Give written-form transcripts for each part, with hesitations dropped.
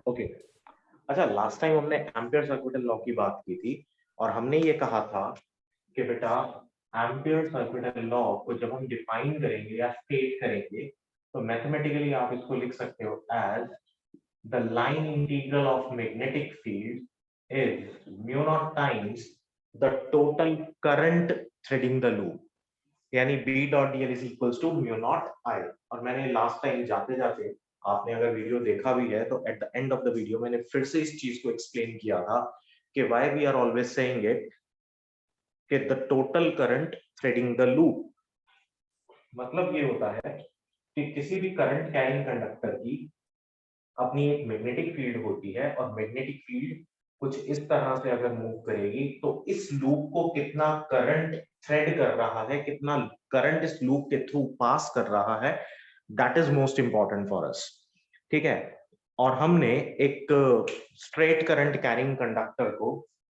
Okay अच्छा, last time हमने ampere circuital law की बात की थी और हमने ये कहा था कि बेटा एम्पियर सर्किटल लॉ को जब हम डिफाइन करेंगे या स्टेट करेंगे तो मैथमेटिकली आप इसको लिख सकते हो as the line integral of magnetic field is mu not times the total current threading the loop, यानी B dot d l is equals to mu not I. और मैंने लास्ट टाइम जाते जाते, आपने अगर वीडियो देखा भी है तो at the end of the video मैंने फिर से इस चीज को एक्सप्लेन किया था कि why we are always saying it कि the total current threading the loop. मतलब ये होता है कि किसी भी करंट कैरिंग कंडक्टर की अपनी एक मैग्नेटिक फील्ड होती है और मैग्नेटिक फील्ड कुछ इस तरह से अगर मूव करेगी तो इस लूप को कितना करंट थ्रेड कर रहा है, कितना करंट इस लूप के थ्रू पास कर रहा है, that is most important for us. ठीक है, और हमने एक स्ट्रेट करंट कैरिंग कंडक्टर को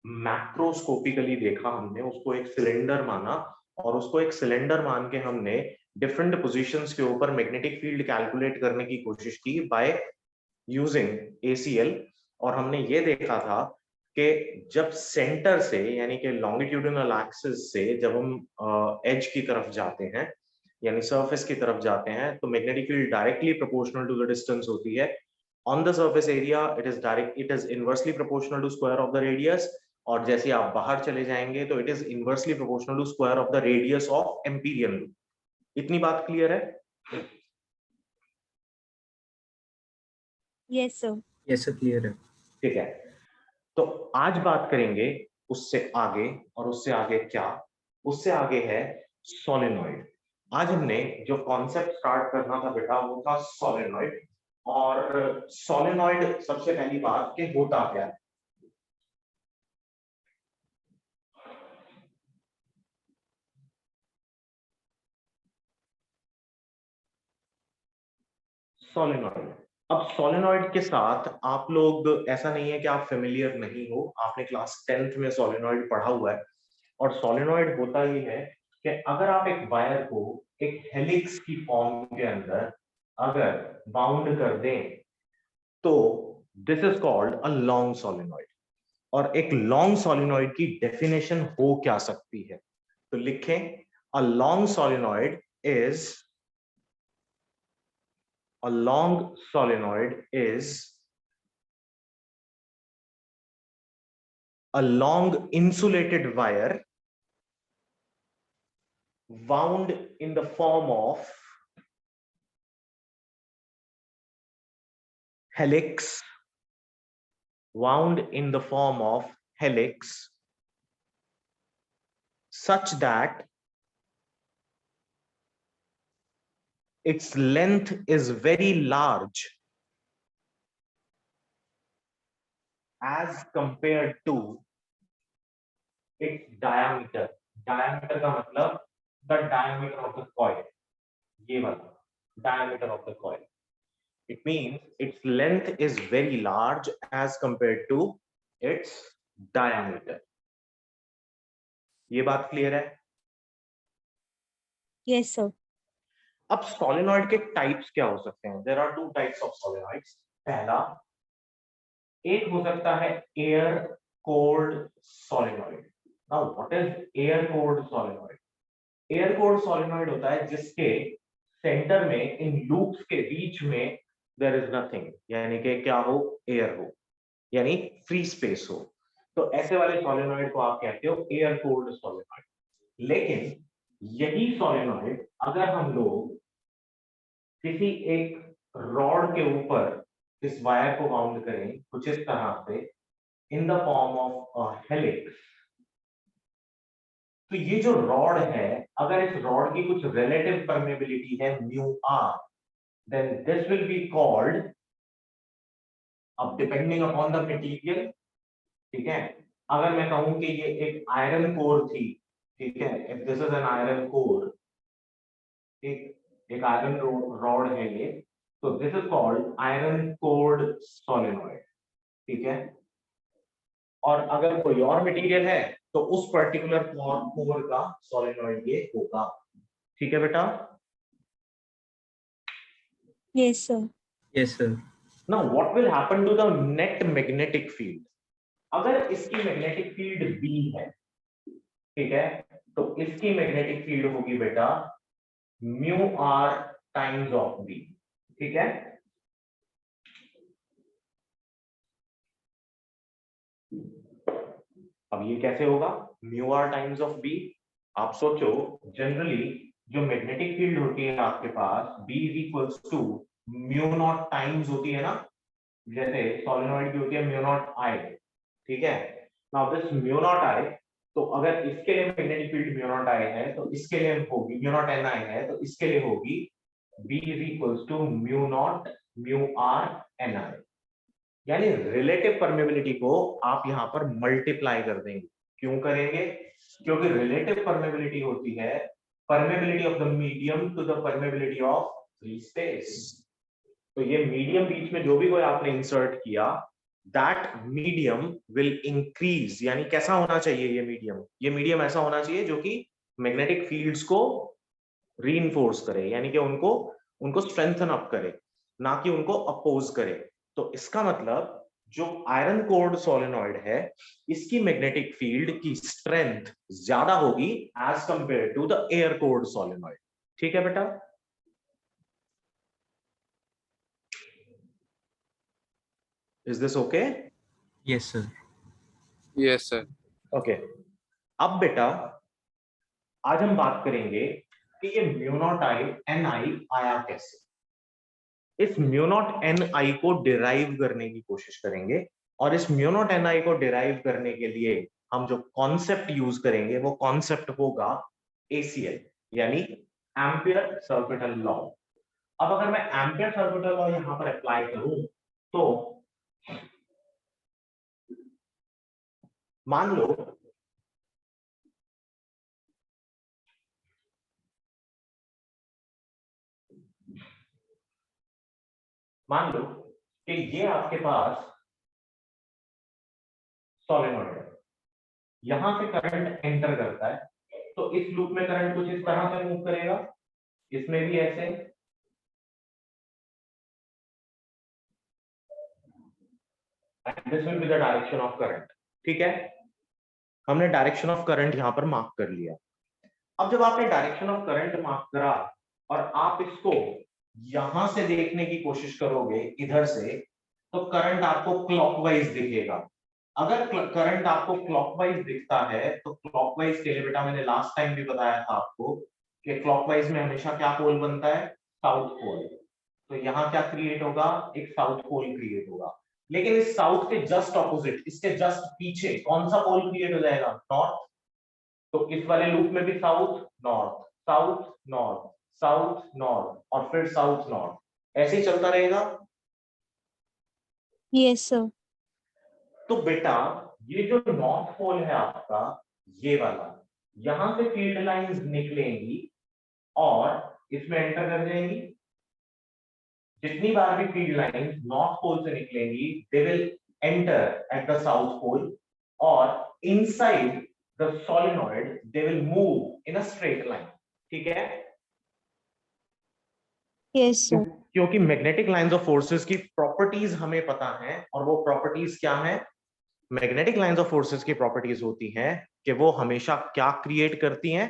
मैक्रोस्कोपिकली देखा, हमने उसको एक सिलेंडर माना और उसको एक सिलेंडर मान के हमने डिफरेंट पोजीशंस के ऊपर मैग्नेटिक फील्ड कैलकुलेट करने की कोशिश की बाय यूजिंग ACL। और हमने ये देखा था कि जब सेंटर से यानी कि लॉन्गिट्यूडिनल एक्सिस से जब हम एज की तरफ जाते हैं यानी सरफेस की तरफ जाते हैं तो magnetic field directly proportional to the distance होती है। On the surface area it is inversely proportional to square of the radius, और जैसे आप बाहर चले जाएंगे तो it is inversely proportional to square of the radius of Amperian loop. इतनी बात क्लियर है? Yes sir. Yes sir, clear है। ठीक है, तो आज बात करेंगे उससे आगे, और उससे आगे क्या? उससे आगे है सोलेनॉइड। आज हमने जो कॉन्सेप्ट स्टार्ट करना था बेटा वो था सोलेनॉइड। और सोलेनॉइड सबसे पहली बात कि होता क्या है। सोलेनॉइड, अब सोलेनॉइड के साथ आप लोग, ऐसा नहीं है कि आप फेमिलियर नहीं हो, आपने क्लास 10th में सोलेनॉइड पढ़ा हुआ है। और सोलेनॉइड होता ही है कि अगर आप एक वायर को एक हेलिक्स की फॉर्म के अंदर अगर बाउंड कर दें तो this is called a long solenoid. और एक लॉन्ग सोलेनॉइड की डेफिनेशन हो क्या सकती है, तो लिखें, अ long solenoid is a long solenoid is a long insulated wire wound in the form of helix, wound in the form of helix, such that its length is very large as compared to its diameter. Diameter का मतलब the diameter of the coil, ये वाला diameter of the coil. It means its length is very large as compared to its diameter. ये बात clear है? Yes sir. अब solenoid के types क्या हो सकते हैं? There are two types of solenoids. पहला, एक हो सकता है air cored solenoid. Now what is air cored solenoid? Air cored solenoid होता है जिसके सेंटर में इन लूप्स के बीच में देयर इज नथिंग, यानी कि क्या हो, एयर हो, यानी फ्री स्पेस हो। तो ऐसे वाले सोलेनॉइड को आप कहते हो एयर कोल्ड सोलेनॉइड। लेकिन यही सोलेनॉइड अगर हम लोग किसी एक रॉड के ऊपर इस वायर को बाउंड करें कुछ इस तरह से इन द फॉर्म ऑफ हेलिक्स, तो ये जो रॉड है, अगर इस रॉड की कुछ रिलेटिव परमेबिलिटी है mu r, then this will be called, अब डिपेंडिंग अपॉन द मटेरियल, ठीक है, अगर मैं कहूं कि ये एक आयरन कोर थी, ठीक है, if this is an iron core, एक आयरन रॉड है ये, तो this is called iron cored solenoid, ठीक है। और अगर कोई और मटेरियल है तो उस पर्टिकुलर कोर का सोलेनॉइड ये होगा, ठीक है बेटा? Yes sir. Yes sir. Now what will happen to the net magnetic field? अगर इसकी मैग्नेटिक फील्ड B है, ठीक है, तो इसकी मैग्नेटिक फील्ड होगी बेटा mu r times of B, ठीक है। अब ये कैसे होगा mu r times of B? आप सोचो, जनरली जो मैग्नेटिक फील्ड होती है आपके पास B is equals to mu not times होती है ना, जैसे सोलेनॉइड की होती है म्यू नॉट I, ठीक है। Now this mu naught I, तो अगर इसके लिए magnetic field mu naught I है तो इसके लिए होगी म्यू नॉट Ni है तो इसके लिए होगी B is equals to mu nought mu r Ni, यानी रिलेटिव परमेबिलिटी को आप यहां पर मल्टीप्लाई कर देंगे। क्यों करेंगे? क्योंकि रिलेटिव परमेबिलिटी होती है permeability of the medium to the permeability of free space. तो ये मीडियम बीच में जो भी कोई आपने इंसर्ट किया, दैट मीडियम विल इंक्रीज, यानी कैसा होना चाहिए ये मीडियम ऐसा होना चाहिए जो कि मैग्नेटिक फील्ड्स को रीइंफोर्स करे, यानी कि उनको उनको स्ट्रेंथन अप करे, ना कि उनको अपोज करे। तो इसका मतलब जो आयरन कोर्ड सोलेनॉइड है इसकी मैग्नेटिक फील्ड की स्ट्रेंथ ज्यादा होगी as compare to the air cored solenoid, ठीक है बेटा। Is this okay? Yes, sir. Yes, sir. Okay. अब बेटा आज हम बात करेंगे कि ये mu not I N I आया कैसे। इस म्यू नॉट एन आई को डिराइव करने की कोशिश करेंगे, और इस म्यू नॉट एन आई को डिराइव करने के लिए हम जो कॉन्सेप्ट यूज करेंगे वो कॉन्सेप्ट होगा ACL, यानी एम्पियर सर्किटल लॉ। अब अगर मैं एम्पियर सर्किटल लॉ यहां पर अप्लाई करूं तो मान लो कि ये आपके पास सोलेनॉइड है, यहां से करंट एंटर करता है, तो इस लूप में करंट कुछ इस तरह से मूव करेगा, इसमें भी ऐसे, and this will be the direction of current, ठीक है। हमने डायरेक्शन ऑफ करंट यहां पर मार्क कर लिया। अब जब आपने डायरेक्शन ऑफ करंट मार्क करा और आप इसको यहां से देखने की कोशिश करोगे इधर से, तो करंट आपको क्लॉकवाइज दिखेगा। अगर करंट आपको क्लॉकवाइज दिखता है तो क्लॉकवाइज के लिए बेटा मैंने लास्ट टाइम भी बताया था आपको कि क्लॉकवाइज में हमेशा क्या पोल बनता है? South pole. तो यहाँ क्या क्रिएट होगा? एक साउथ पोल क्रिएट होगा। लेकिन इस साउथ के जस्ट ऑपोजिट, इसके जस्ट पीछे कौन सा पोल क्रिएट हो जाएगा? नॉर्थ। तो इस वाले लूप में भी south north south north south north और फिर साउथ नॉर्थ, ऐसे ही चलता रहेगा। Yes, sir. तो बेटा ये जो नॉर्थ पोल है आपका, ये वाला, यहां से फील्ड लाइंस निकलेंगी और इसमें एंटर कर जाएंगी। जितनी बार भी फील्ड लाइंस नॉर्थ पोल से निकलेंगी they will enter at the south pole, और inside the solenoid they will move in a straight line, ठीक है। Yes, sir. क्योंकि मैग्नेटिक लाइंस ऑफ फोर्सेस की प्रॉपर्टीज हमें पता है, और वो प्रॉपर्टीज क्या है? मैग्नेटिक लाइंस ऑफ फोर्सेस की प्रॉपर्टीज होती हैं कि वो हमेशा क्या क्रिएट करती हैं?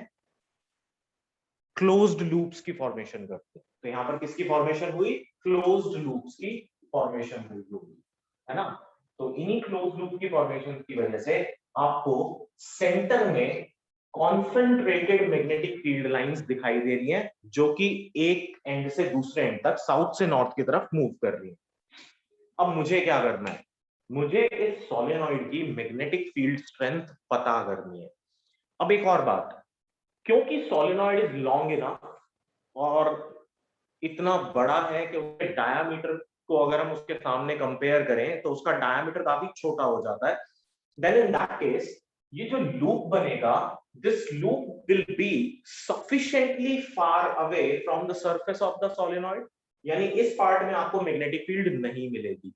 क्लोज्ड लूप्स की फॉर्मेशन करती हैं। तो यहां पर किसकी फॉर्मेशन हुई? क्लोज्ड लूप्स की फॉर्मेशन हुई, है ना। तो इन्हीं क्लोज्ड लूप की फॉर्मेशन की वजह से आपको सेंटर में कॉन्सेंट्रेटेड मैग्नेटिक फील्ड लाइंस दिखाई दे रही हैं, जो कि एक एंड से दूसरे एंड तक, साउथ से नॉर्थ की तरफ मूव कर रही हैं। अब मुझे क्या करना है? मुझे इस सोलेनॉइड की मैग्नेटिक फील्ड स्ट्रेंथ पता करनी है। अब एक और बात, क्योंकि सोलेनॉइड इज लॉन्ग इनफ और इतना बड़ा है कि उसके डायामीटर को अगर हम उसके सामने कंपेयर करें तो उसका डायामीटर काफी छोटा हो जाता है, देन इन दैट केस ये जो लूप बनेगा, this loop will be sufficiently far away from the surface of the solenoid, यानी इस पार्ट में आपको मैग्नेटिक फील्ड नहीं मिलेगी।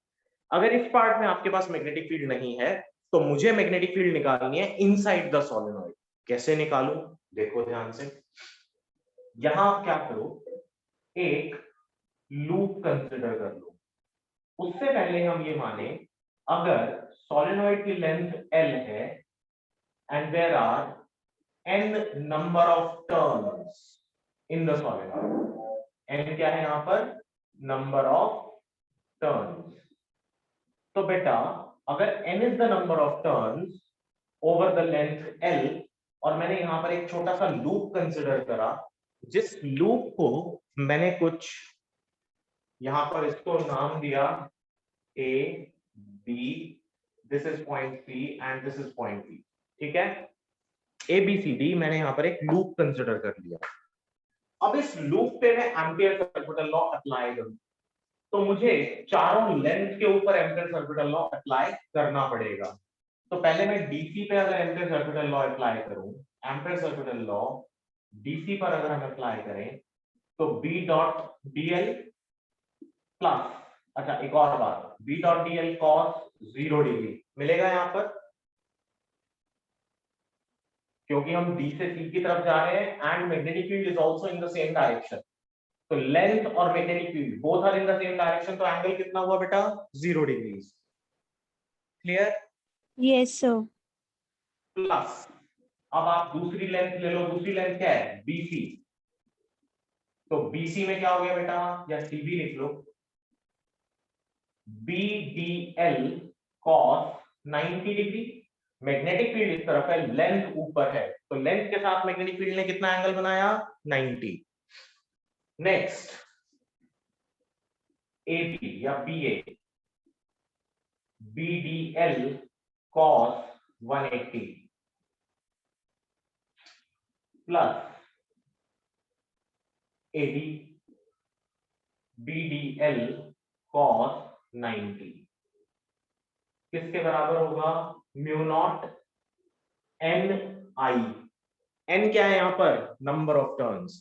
अगर इस पार्ट में आपके पास मैग्नेटिक फील्ड नहीं है तो मुझे मैग्नेटिक फील्ड निकालनी है इनसाइड द सोलेनॉइड। कैसे निकालूं? देखो ध्यान से, यहां आप क्या करो, एक लूप कंसिडर कर लो। उससे पहले हम ये माने अगर सोलेनॉइड की लेंथ L है and there are n number of turns in the solenoid. n क्या है यहाँ पर? Number of turns. तो बेटा अगर n is the number of turns over the length L और मैंने यहाँ पर एक छोटा सा लूप कंसिडर करा, जिस लूप को मैंने कुछ यहाँ पर इसको नाम दिया A, B, this is point C and this is point B. ठीक है, ABCD मैंने यहाँ पर एक लूप कंसिडर कर लिया। अब इस लूप पे मैं एम्पियर सर्किटल लॉ अप्लाई करूं तो मुझे चारों लेंथ के ऊपर एम्पियर सर्किटल लॉ अप्लाई करना पड़ेगा। तो पहले मैं डीसी पे अगर एम्पियर सर्किटल लॉ अप्लाई करूं, एम्पियर सर्किटल लॉ डीसी पर अगर हम अप्लाई करें तो बी डॉट डीएल प्लस, अच्छा एक और बात, B dot dl cos 0 degree मिलेगा यहाँ पर, क्योंकि हम डी से सी की तरफ जा रहे हैं and magnetic field is also in the same direction. तो लेंथ और magnetic field both are in the same direction, तो एंगल कितना हुआ बेटा? 0 degree. Clear? Yes, sir. Plus अब आप दूसरी लेंथ ले लो, दूसरी लेंथ क्या है? बीसी। तो बीसी में क्या हो गया बेटा, या सीबी लिख लो, BDL cos 90 degree. Magnetic field इस तरफ है, लेंथ ऊपर है, तो लेंथ के साथ मैग्नेटिक फील्ड ने कितना एंगल बनाया? 90। नेक्स्ट AB या BA, BDL cos 180 प्लस AD BDL cos 90 किसके बराबर होगा? Mu not N I. N क्या है यहाँ पर? Number of turns.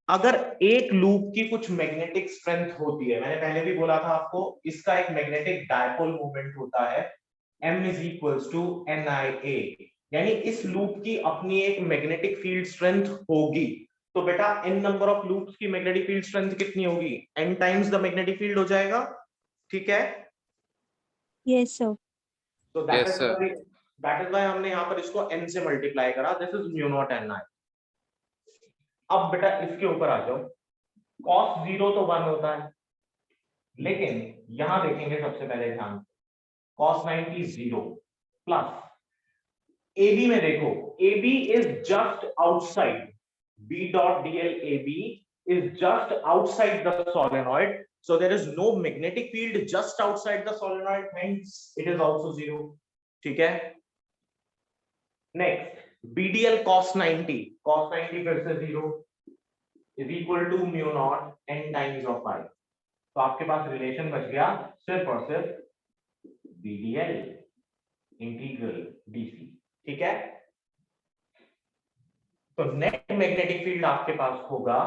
अगर एक लूप की कुछ मैग्नेटिक स्ट्रेंथ होती है, मैंने पहले भी बोला था आपको, इसका एक मैग्नेटिक डायपोल मूवमेंट होता है m is equals to NIA, यानी इस लूप की अपनी एक मैग्नेटिक फील्ड स्ट्रेंथ होगी। तो बेटा n नंबर ऑफ लूप्स की मैग्नेटिक फील्ड स्ट्रेंथ कितनी होगी? n times the magnetic field हो जाएगा। ठीक है? Yes, sir. तो Yes, sir. That is why हमने यहाँ पर इसको n से मल्टीप्लाई करा। This is mu not NI। अब बेटा इसके ऊपर आ जाओ, cos 0 तो 1 होता है, लेकिन यहां देखेंगे सबसे पहले ध्यान, cos 90 0 प्लस AB में देखो, AB is just outside, B dot DL AB is just outside the solenoid, so there is no magnetic field just outside the solenoid, hence it is also 0. ठीक है? Next BDL cos 90 फिर से 0 is equal to mu naught n times of I। तो आपके पास relation बच गया सिर्फ और सिर्फ BDL इंटीग्रल DC। ठीक है? तो नेट मैग्नेटिक फील्ड आपके पास होगा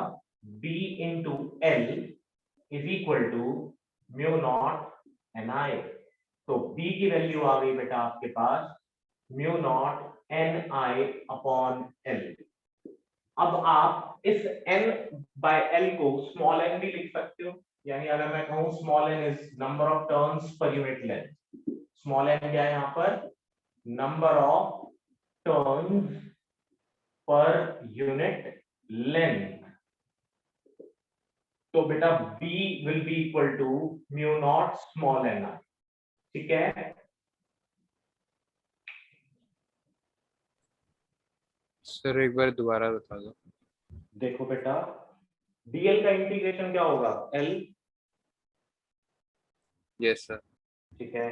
B into L is equal to mu not NI। तो B की वैल्यू आ गई बेटा आपके पास mu not NI upon L। अब आप इस n बाय L को स्मॉल n भी लिख सकते हो, यानी अगर मैं कहूं small n is number of turns पर यूनिट लेंथ, स्मॉल n क्या है यहाँ पर? नंबर ऑफ टर्न्स पर यूनिट लेंथ। तो बेटा B will be equal to mu nought small NI। ठीक है? सर एक बार दोबारा बता दो। देखो बेटा DL का इंटीग्रेशन क्या होगा? L। Yes sir. ठीक है,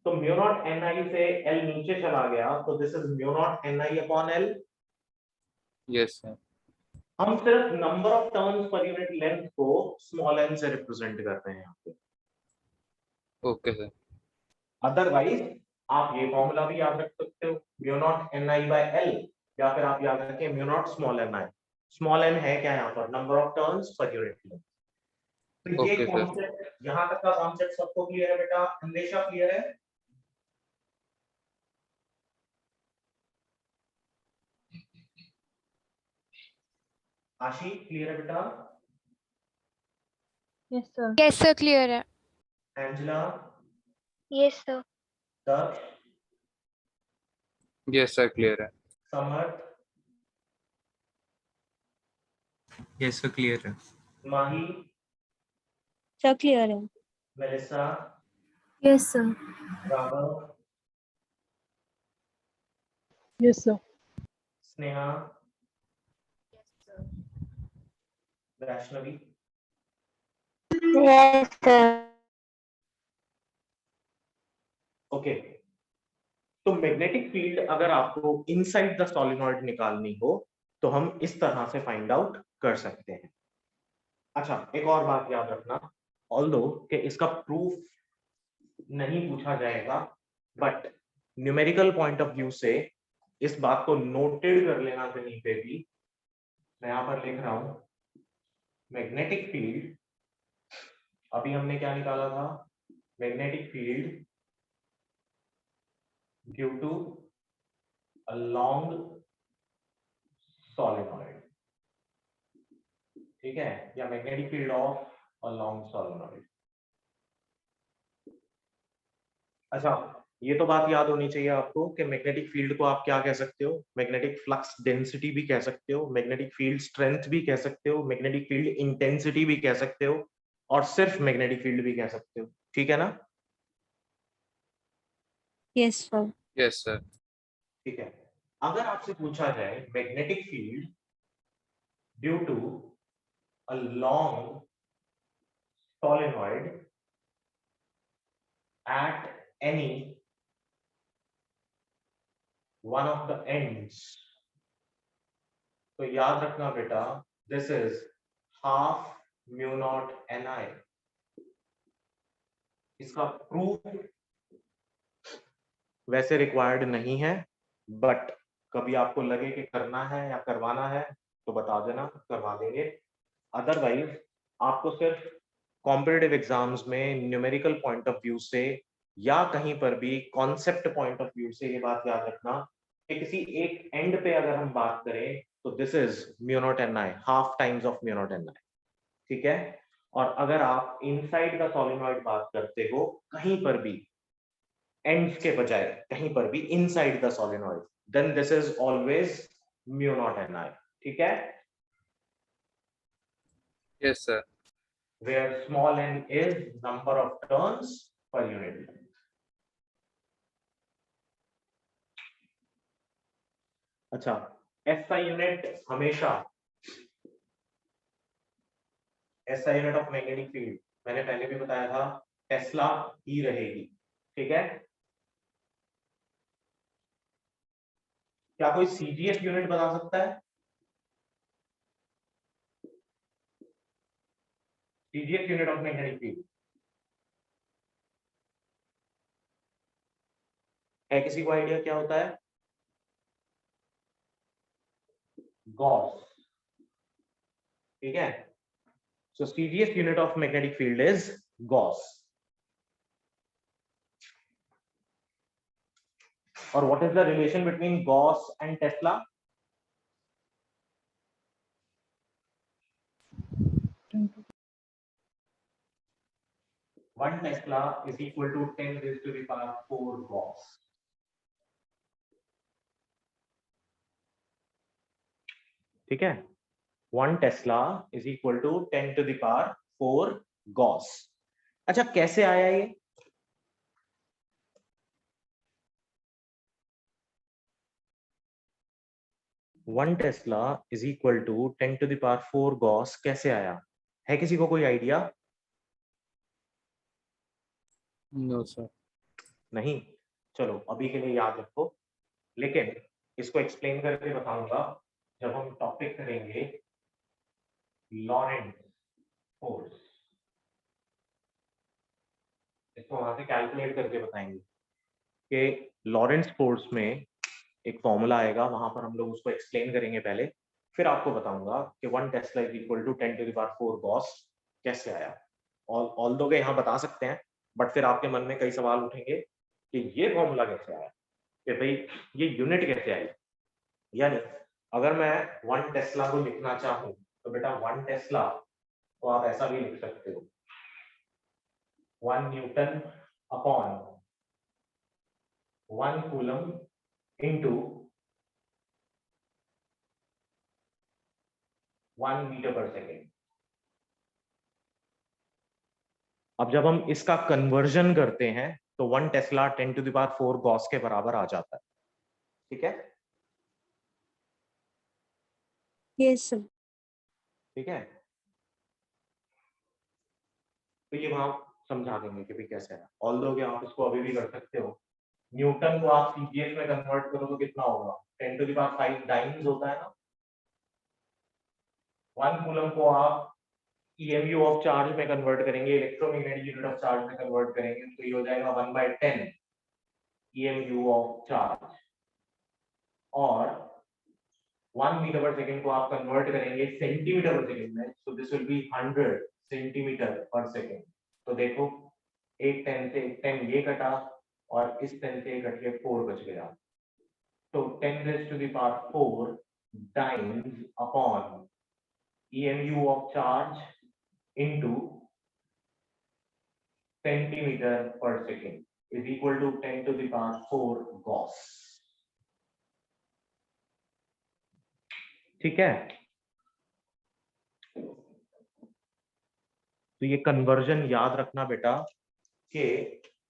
तो म्यू नॉट NI से L नीचे चला गया, तो this is mu not NI upon L। Yes sir. हम सिर्फ नंबर ऑफ टर्न्स पर यूनिट लेंथ को स्मॉल n से रिप्रेजेंट करते हैं यहाँ पे। Okay sir. अदरवाइज आप ये फॉर्मूला भी याद रख सकते हो, mu not NI by L, या फिर आप याद रखें mu nought small NI। Small n है क्या यहाँ पर? नंबर ऑफ टर्न्स पर यूनिट लेंथ। तो ये ओके सर। कॉन्सेप्ट, यहाँ तक का कॉन्सेप्ट सबको क्लियर है बेटा? हमेशा क्लियर है? आशी क्लियर है बेटा? Yes, sir. Yes sir clear है। Angela, Yes, sir. Daksh, yes sir clear है। समर्थ, यस सर क्लियर है। माही, सर क्लियर है। Melissa, Yes, sir. Raghav, Yes, sir. Sneha, Vaishnavi. Yes, sir. Okay, तो मैग्नेटिक फील्ड अगर आपको इनसाइड द सोलिनॉइड निकालनी हो तो हम इस तरह से फाइंड आउट कर सकते हैं। अच्छा, एक और बात याद रखना, ऑल्दो कि इसका प्रूफ नहीं पूछा जाएगा, but numerical point of view से इस बात को नोटेड कर लेना कहीं पे भी। मैं यहां पर लिख रहा हूं मैग्नेटिक फील्ड, अभी हमने क्या निकाला था, magnetic field due to a long solenoid, ठीक है, या magnetic field of a long solenoid. अच्छा, ये तो बात याद होनी चाहिए आपको कि मैग्नेटिक फील्ड को आप क्या कह सकते हो, मैग्नेटिक फ्लक्स डेंसिटी भी कह सकते हो, मैग्नेटिक फील्ड स्ट्रेंथ भी कह सकते हो, मैग्नेटिक फील्ड इंटेंसिटी भी कह सकते हो, और सिर्फ मैग्नेटिक फील्ड भी कह सकते हो, ठीक है ना? Yes sir. Yes sir. ठीक है, अगर आपसे पूछा जाए magnetic field due to a long solenoid at any one of the ends, तो याद रखना बेटा, this is half mu naught ni। इसका प्रूफ वैसे रिक्वायर्ड नहीं है, बट कभी आपको लगे कि करना है या करवाना है तो बता देना, करवा देंगे। अदरवाइज आपको सिर्फ कॉम्पिटिटिव एग्जाम्स में न्यूमेरिकल पॉइंट ऑफ व्यू से या कहीं पर भी कॉन्सेप्ट पॉइंट ऑफ व्यू से ये बात याद रखना कि किसी एक एंड पे अगर हम बात करें तो this is mu not N I, half times of mu not N I, ठीक है। और अगर आप इनसाइड द सोलिनॉइड बात करते हो कहीं पर भी एंड्स के बजाय, कहीं पर भी inside the solenoid, then this is always mu not N I, ठीक है। Yes sir. where small n is number of turns per unit length. अच्छा, SI यूनिट हमेशा SI unit of magnetic field मैंने पहले भी बताया था टेस्ला ही रहेगी, ठीक है। क्या कोई CGS यूनिट बता सकता है? CGS unit of magnetic field है किसी को आइडिया क्या होता है? गॉस, ठीक है। So CGS unit of magnetic field is gauss. और what is the relation between gauss and tesla? One Tesla is equal to 10 raised to the power 4 Gauss. ठीक है, 1 Tesla is equal to 10 to the power 4 Gauss. अच्छा, कैसे आया ये? One tesla is equal to 10 to the power 4 Gauss कैसे आया है? किसी को कोई आइडिया? No sir. नहीं, चलो अभी के लिए याद रखो, लेकिन इसको एक्सप्लेन करके बताऊंगा जब हम टॉपिक करेंगे लॉरेंट फोर्स। इसको वहां से कैलकुलेट करके बताएंगे कि लॉरेंट्स फोर्स में एक फॉर्मूला आएगा, वहां पर हम लोग उसको एक्सप्लेन करेंगे पहले, फिर आपको बताऊंगा कि 1 tesla is equal to 10 to the power 4 gauss कैसे आया। ऑल दो के यहाँ बता सकते हैं, बट फिर आपके मन में कई सवाल उठेंगे कि ये फॉर्मूला कैसे आया, कि भाई ये यूनिट कैसे आई। यानी अगर मैं 1 टेस्ला को लिखना चाहूँ तो बेटा 1 टेस्ला को आप ऐसा भी लिख सकते हो, 1 newton upon 1 coulomb into 1 metre per second. अब जब हम इसका कन्वर्जन करते हैं तो 1 टेस्ला 10⁴ गॉस के बराबर आ जाता है। ठीक है, Yes, sir. ठीक है, तो ये वहां समझा देंगे कि भी कैसे है। ऑल्दो कि आप इसको अभी भी कर सकते हो। न्यूटन को आप सीजीएस में कन्वर्ट करो तो कितना होगा? 10⁵ डाइम्स होता है ना। 1 कूलम को आप EMU ऑफ चार्ज में कन्वर्ट करेंगे, इलेक्ट्रोमैग्नेटिक यूनिट ऑफ चार्ज में कन्वर्ट करेंगे तो ये हो जाएगा 1/10 EMU ऑफ चार्ज। और 1 मीटर पर सेकेंड को आप कन्वर्ट करेंगे सेंटीमीटर पर सेकेंड में, so this will be 100 centimetre per second. तो देखो एक 10 से एक 10 ये कटा और इस 10 से कट के 4 बच गया। तो 10⁴ times upon EMU of charge into centimetre per second is equal to 10⁴ gauss. ठीक है, तो ये कन्वर्जन याद रखना बेटा कि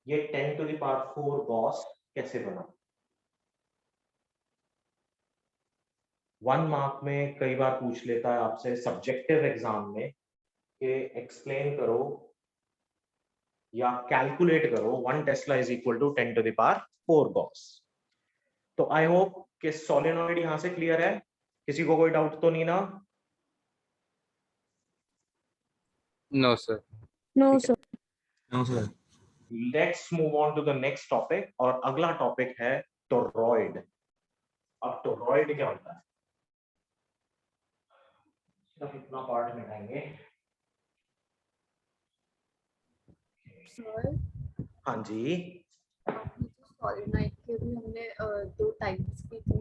ये 10⁴ गॉस कैसे बना। 1 मार्क में कई बार पूछ लेता है आपसे सब्जेक्टिव एग्जाम में कि एक्सप्लेन करो या कैलकुलेट करो 1 tesla is equal to 10⁴ gauss. तो आई होप कि सोलेनॉइड यहां से क्लियर है, किसी को कोई डाउट तो नहीं ना? No, sir. No, ठीक है। sir. No, sir. Let's move on to the next topic, और अगला टॉपिक है टोरॉइड। अब टोरॉइड क्या होता है? सिर्फ इतना पार्ट मिटाएंगे। सर हाँ जी, आपने जो सॉलिनॉइड के भी हमने 2 टाइप्स की थी,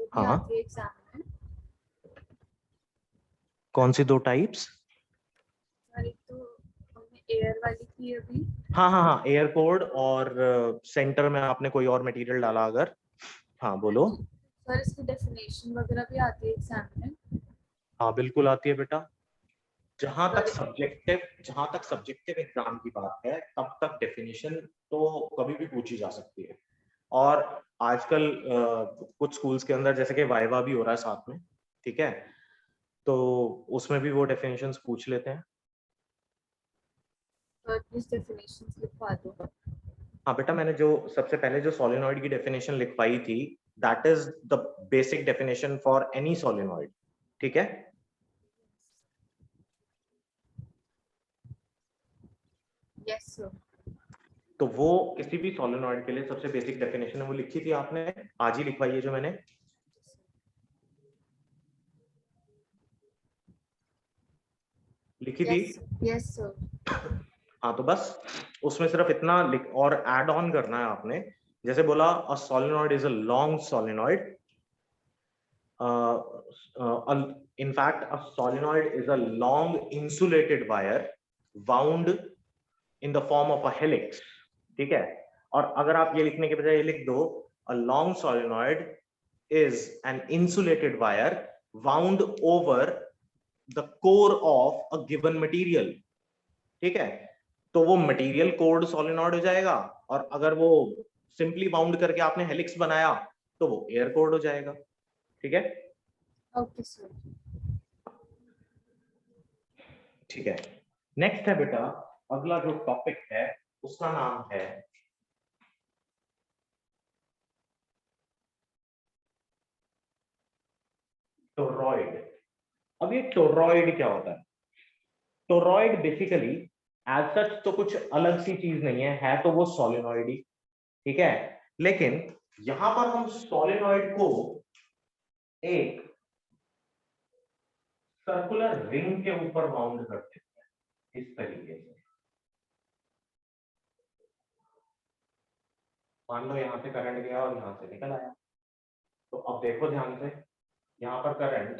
वो भी हाँ। आती है एग्जाम में। कौन सी 2 टाइप्स? सर एक तो हमने एयर वाली की अभी। हाँ हाँ हाँ, एयर कोड और सेंटर में आपने कोई और मटेरियल डाला अगर। हाँ बोलो। सर इसकी डेफिनेशन वगैरह भी आती है एग्जाम में। हाँ बिल्कुल आती है बेटा। जहां तक सर सब्जेक्टिव एग्जाम की बात है तब तक डेफिनेशन तो कभी भी पूछी जा सकती है। और आजकल कुछ स्कूल्स के अंदर जैसे कि वाइवा भी हो रहा है साथ में, ठीक है, तो उसमें भी वो डेफिनेशंस पूछ लेते हैं। प्लीज डेफिनेशंस लिखवा दो। हाँ बेटा, मैंने जो सबसे पहले जो सोलेनॉइड की डेफिनेशन लिखवाई थी, that is the basic definition for any solenoid. ठीक है, यस सर। तो वो किसी भी सोलेनॉइड के लिए सबसे बेसिक डेफिनेशन है, वो लिखी थी आपने, आज ही लिखवाई है जो मैंने। लिखी थी। Yes sir. हाँ तो बस उसमें सिर्फ इतना लिख और ऐड ऑन करना है आपने। जैसे बोला a solenoid is a long solenoid, in fact a solenoid is a long insulated wire wound in the form of a helix। ठीक है, और अगर आप ये लिखने के बजाय ये लिख दो a long solenoid is an insulated wire wound over the core of a given material। ठीक है, तो वो मटेरियल कोड सोलेनॉइड हो जाएगा, और अगर वो सिंपली बाउंड करके आपने हेलिक्स बनाया तो वो एयर कोड हो जाएगा। ठीक है, ओके सर। ठीक है। नेक्स्ट है बेटा, अगला जो टॉपिक है उसका नाम है टोरॉइड। अब ये टोरॉइड क्या होता है? टोरॉइड बेसिकली एज सच तो कुछ अलग सी चीज नहीं है तो वो सोलेनॉइड ही, ठीक है, लेकिन यहां पर हम सोलेनॉइड को एक सर्कुलर रिंग के ऊपर बाउंड करते हैं इस तरीके से। मान लो यहां से करंट गया और यहां से निकल आया, तो अब देखो ध्यान से, यहाँ पर करंट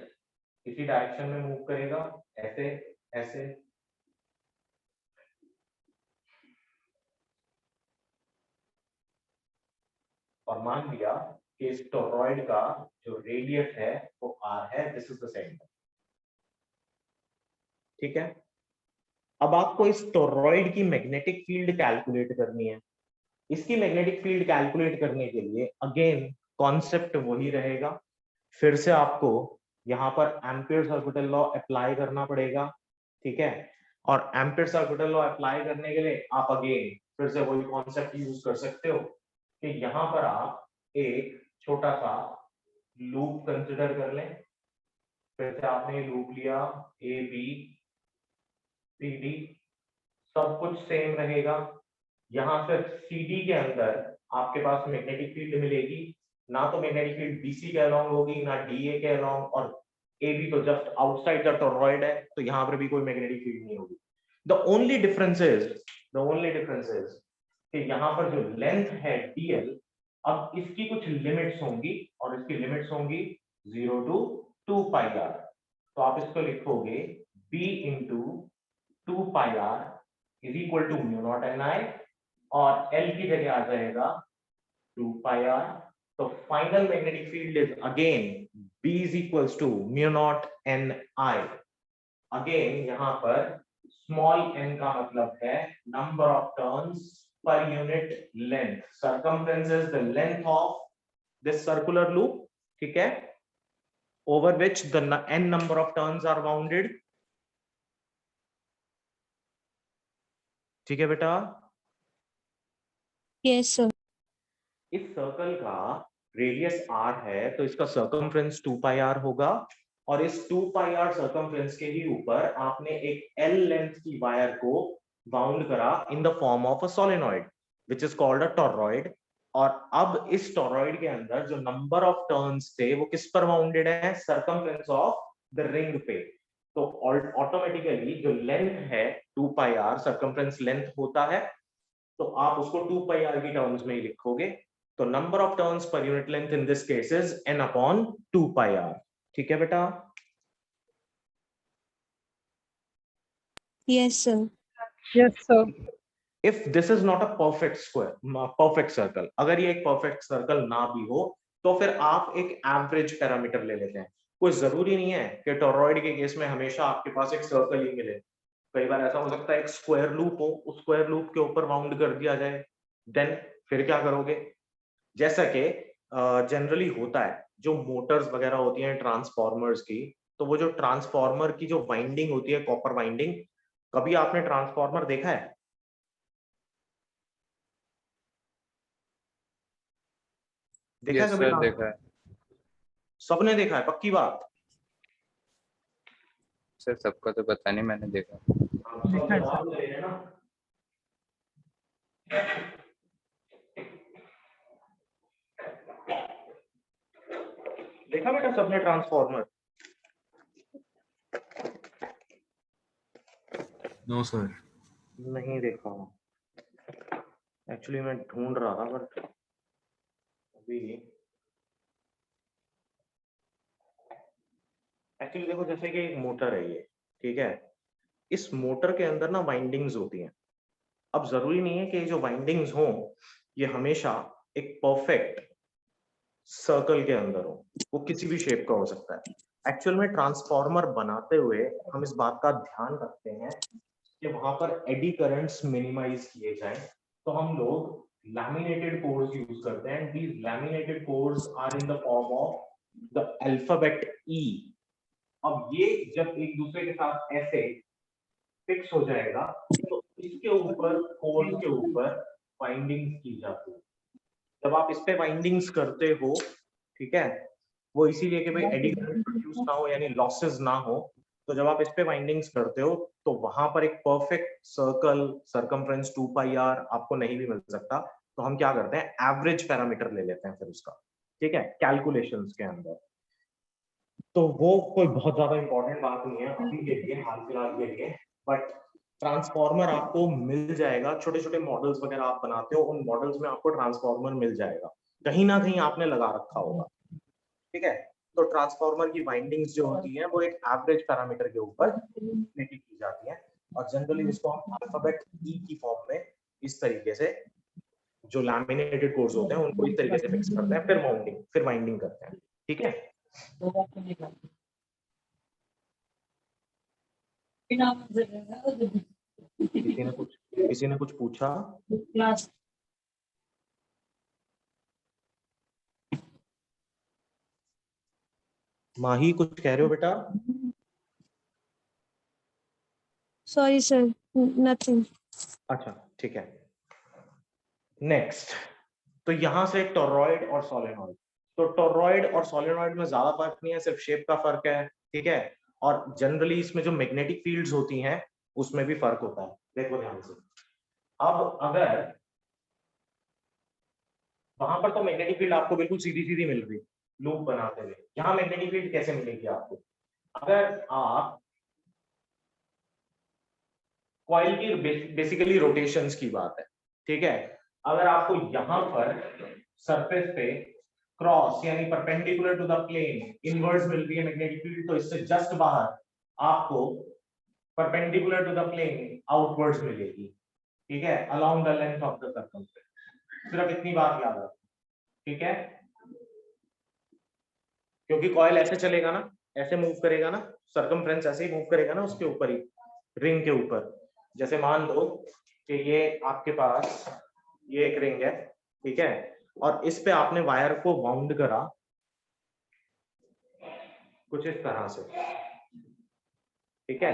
इसी डायरेक्शन में मूव करेगा, ऐसे ऐसे, मान लिया कि इस टोरॉइड का जो रेडियस है वो r है, दिस इज द सेंटर। ठीक है, अब आपको इस टोरॉइड की मैग्नेटिक फील्ड कैलकुलेट करनी है। इसकी मैग्नेटिक फील्ड कैलकुलेट करने के लिए अगेन कॉन्सेप्ट वही रहेगा, फिर से आपको यहाँ पर एम्पियर्स ऑर्बिटल लॉ अप्लाई करना पड़ेगा। ठीक है, और एम्पियर्स ऑर्बिटल लॉ अप्लाई करने के लिए आप अगेन फिर से वही कॉन्सेप्ट यूज कर सकते हो कि यहाँ पर आप एक छोटा सा लूप कंसिडर कर लें। फिर से आपने लूप लिया, ए बी सी डी, सब कुछ सेम रहेगा। यहाँ से सी डी के अंदर आपके पास मैग्नेटिक फील्ड मिलेगी, ना तो मैग्नेटिक फील्ड बीसी के अलोंग होगी ना डीए के अलोंग, और ए बी तो जस्ट आउटसाइड द टोरॉइड है, तो यहाँ पर भी कोई मैग्नेटिक फील्ड नहीं होगी। द ओनली डिफरेंस इज कि यहाँ पर जो लेंथ है डीएल, अब इसकी कुछ लिमिट्स होंगी, और इसकी लिमिट्स होंगी 0 to 2 pi r। तो आप इसको लिखोगे b into 2 pi r is equal to mu naught ni, और L की जगह आ जाएगा 2 pi r। तो final magnetic field is again B is equals to mu naught ni। Again यहाँ पर स्मॉल n का मतलब है नंबर ऑफ टर्न्स पर unit length. Circumference is the length of this circular loop, ठीक है, over which the n number of turns are bounded। ठीक है बेटा, Yes, sir. इस सर्कल का रेडियस r है, तो इसका सर्कमफ्रेंस 2 pi r होगा, और इस 2 pi r सर्कमफ्रेंस के ही ऊपर आपने एक L लेंथ की वायर को बाउंड करा इन the form of a solenoid which is called a toroid. और अब इस टोरॉइड के अंदर जो नंबर ऑफ टर्न्स थे वो किस पर बाउंडेड है? सर्कमफ्रेंस ऑफ द रिंग पे। तो ऑटोमेटिकली जो लेंथ है 2 pi r सर्कमफ्रेंस लेंथ होता है, तो आप उसको 2 pi r की टर्म्स में ही लिखोगे। तो नंबर ऑफ टर्न्स पर unit length in this case is n upon 2 pi r। ठीक है बेटा? Yes, sir. Yes, sir. If this is not a perfect square, perfect circle, अगर ये एक perfect circle ना भी हो, तो फिर आप एक एवरेज पैरामीटर ले लेते हैं। कोई जरूरी नहीं है कि टोरॉइड के केस में हमेशा आपके पास एक सर्कल ही मिले। कई बार ऐसा हो सकता है एक स्क्वायर लूप हो, उस स्क्वायर लूप के ऊपर बाउंड कर दिया जाए, देन फिर क्या करोगे? जैसा कि जनरली होता है, जो मोटर्स वगैरह होती हैं ट्रांसफॉर्मर्स की, तो वो जो ट्रांसफॉर्मर की जो वाइंडिंग होती है, कॉपर वाइंडिंग, कभी आपने ट्रांसफॉर्मर देखा है? देखा है यस कभी सर, ट्रांसफॉर्मर? देखा है सबने देखा है, पक्की बात? सर, सबका तो पता नहीं, मैंने देखा। सब जवाब दे रहे हैं ना? देखा बेटा सबने ट्रांसफॉर्मर? No sir. नहीं देखा। एक्चुअली मैं ढूंढ रहा था, बट अभी एक्चुअली देखो, जैसे कि एक मोटर है ये, ठीक है, इस मोटर के अंदर ना वाइंडिंग्स होती हैं। अब जरूरी नहीं है कि जो वाइंडिंग्स हो ये हमेशा एक परफेक्ट सर्कल के अंदर हो, वो किसी भी शेप का हो सकता है। एक्चुअल में ट्रांसफॉर्मर बनाते हुए हम इस बात का ध्यान रखते हैं कि वहां पर एडी करंट्स मिनिमाइज किए जाएं, तो हम लोग लैमिनेटेड कोर्स यूज करते हैं। These laminated cores are in the form of the alphabet E. अब ये जब एक दूसरे के साथ ऐसे फिक्स हो जाएगा, तो इसके ऊपर कोर्स के ऊपर वाइंडिंग्स की जाती है। जब आप इस पे वाइंडिंग्स करते हो, ठीक है, वो इसीलिए कि भाई एडी करंट प्रोड्यूस ना हो, यानी लॉसेस ना हो। तो जब आप इस पे वाइंडिंग्स करते हो, तो वहां पर एक perfect circle circumference 2 pi r आपको नहीं भी मिल सकता। तो हम क्या करते हैं, एवरेज पैरामीटर ले लेते हैं फिर उसका, ठीक है, कैलकुलेशंस के अंदर। तो वो कोई बहुत ज्यादा इंपॉर्टेंट बात नहीं है अभी के लिए, हाल फिलहाल के लिए। बट ट्रांसफॉर्मर आपको मिल जाएगा, छोटे छोटे मॉडल्स वगैरह आप बनाते हो, उन मॉडल्स में आपको ट्रांसफॉर्मर मिल जाएगा, कहीं ना कहीं आपने लगा रखा होगा, ठीक है। तो ट्रांसफॉर्मर की वाइंडिंग्स जो होती हैं वो एक एवरेज पैरामीटर के ऊपर की जाती हैं, और जनरली इसको हम अल्फाबेट ई की फॉर्म में इस तरीके से जो लैमिनेटेड कोर्स होते हैं उनको इस तरीके से फिक्स करते हैं, फिर माउंटिंग, फिर वाइंडिंग करते हैं। ठीक है, किसी ने कुछ पूछा? माही कुछ कह रहे हो बेटा? Sorry sir, nothing. अच्छा ठीक है, नेक्स्ट। तो यहां से टोरॉइड और सोलेनॉइड, तो टोरॉइड और सोलेनॉइड में ज्यादा फर्क नहीं है, सिर्फ शेप का फर्क है। ठीक है, और जनरली इसमें जो मैग्नेटिक फील्ड्स होती हैं उसमें भी फर्क होता है। देखो ध्यान से, अब अगर वहां पर तो मैग्नेटिक फील्ड आपको बिल्कुल सीधी सीधी मिल रही लूप बनाते हुए, यहाँ मैग्नेटिक फील्ड कैसे मिलेगी आपको? अगर आप कॉइल की बेसिकली रोटेशंस की बात है, ठीक है, अगर आपको यहां पर सरफेस पे क्रॉस यानी perpendicular to the plane inverse मिल रही है मैग्नेटिक फील्ड, तो इससे जस्ट बाहर आपको perpendicular to the plane outwards मिलेगी। ठीक है, along the length of the circumference. सिर्फ इतनी बात याद रखो, ठीक है, क्योंकि कॉइल ऐसे चलेगा ना, ऐसे मूव करेगा ना, सर्कमफ्रेंस ऐसे ही मूव करेगा ना उसके ऊपर ही, रिंग के ऊपर। जैसे मान लो कि ये आपके पास ये एक रिंग है, ठीक है, और इस पे आपने वायर को वाउंड करा कुछ इस तरह से। ठीक है,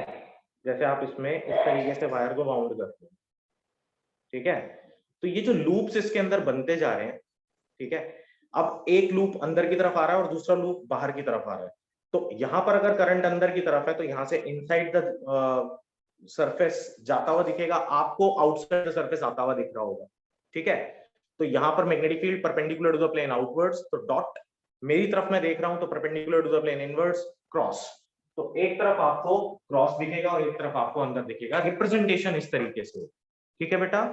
जैसे आप इसमें इस तरीके से वायर को वाउंड करते हैं। ठीक है, तो ये जो लूप्स इसके अंदर बनते जा रहे हैं, ठीक है, अब एक लूप अंदर की तरफ आ रहा है और दूसरा लूप बाहर की तरफ आ रहा है। तो यहां पर अगर करंट अंदर की तरफ है तो यहां से इनसाइड द सरफेस जाता हुआ दिखेगा, आपको आउटसाइड द सरफेस आता हुआ दिख रहा होगा। ठीक है, तो यहां पर magnetic field perpendicular to the plane outwards, तो डॉट मेरी तरफ मैं देख रहा हूं तो perpendicular to the plane inwards cross, तो एक तरफ आपको क्रॉस दिखेगा और एक तरफ आपको अंदर दिखेगा। रिप्रेजेंटेशन इस तरीके से। ठीक है बेटा,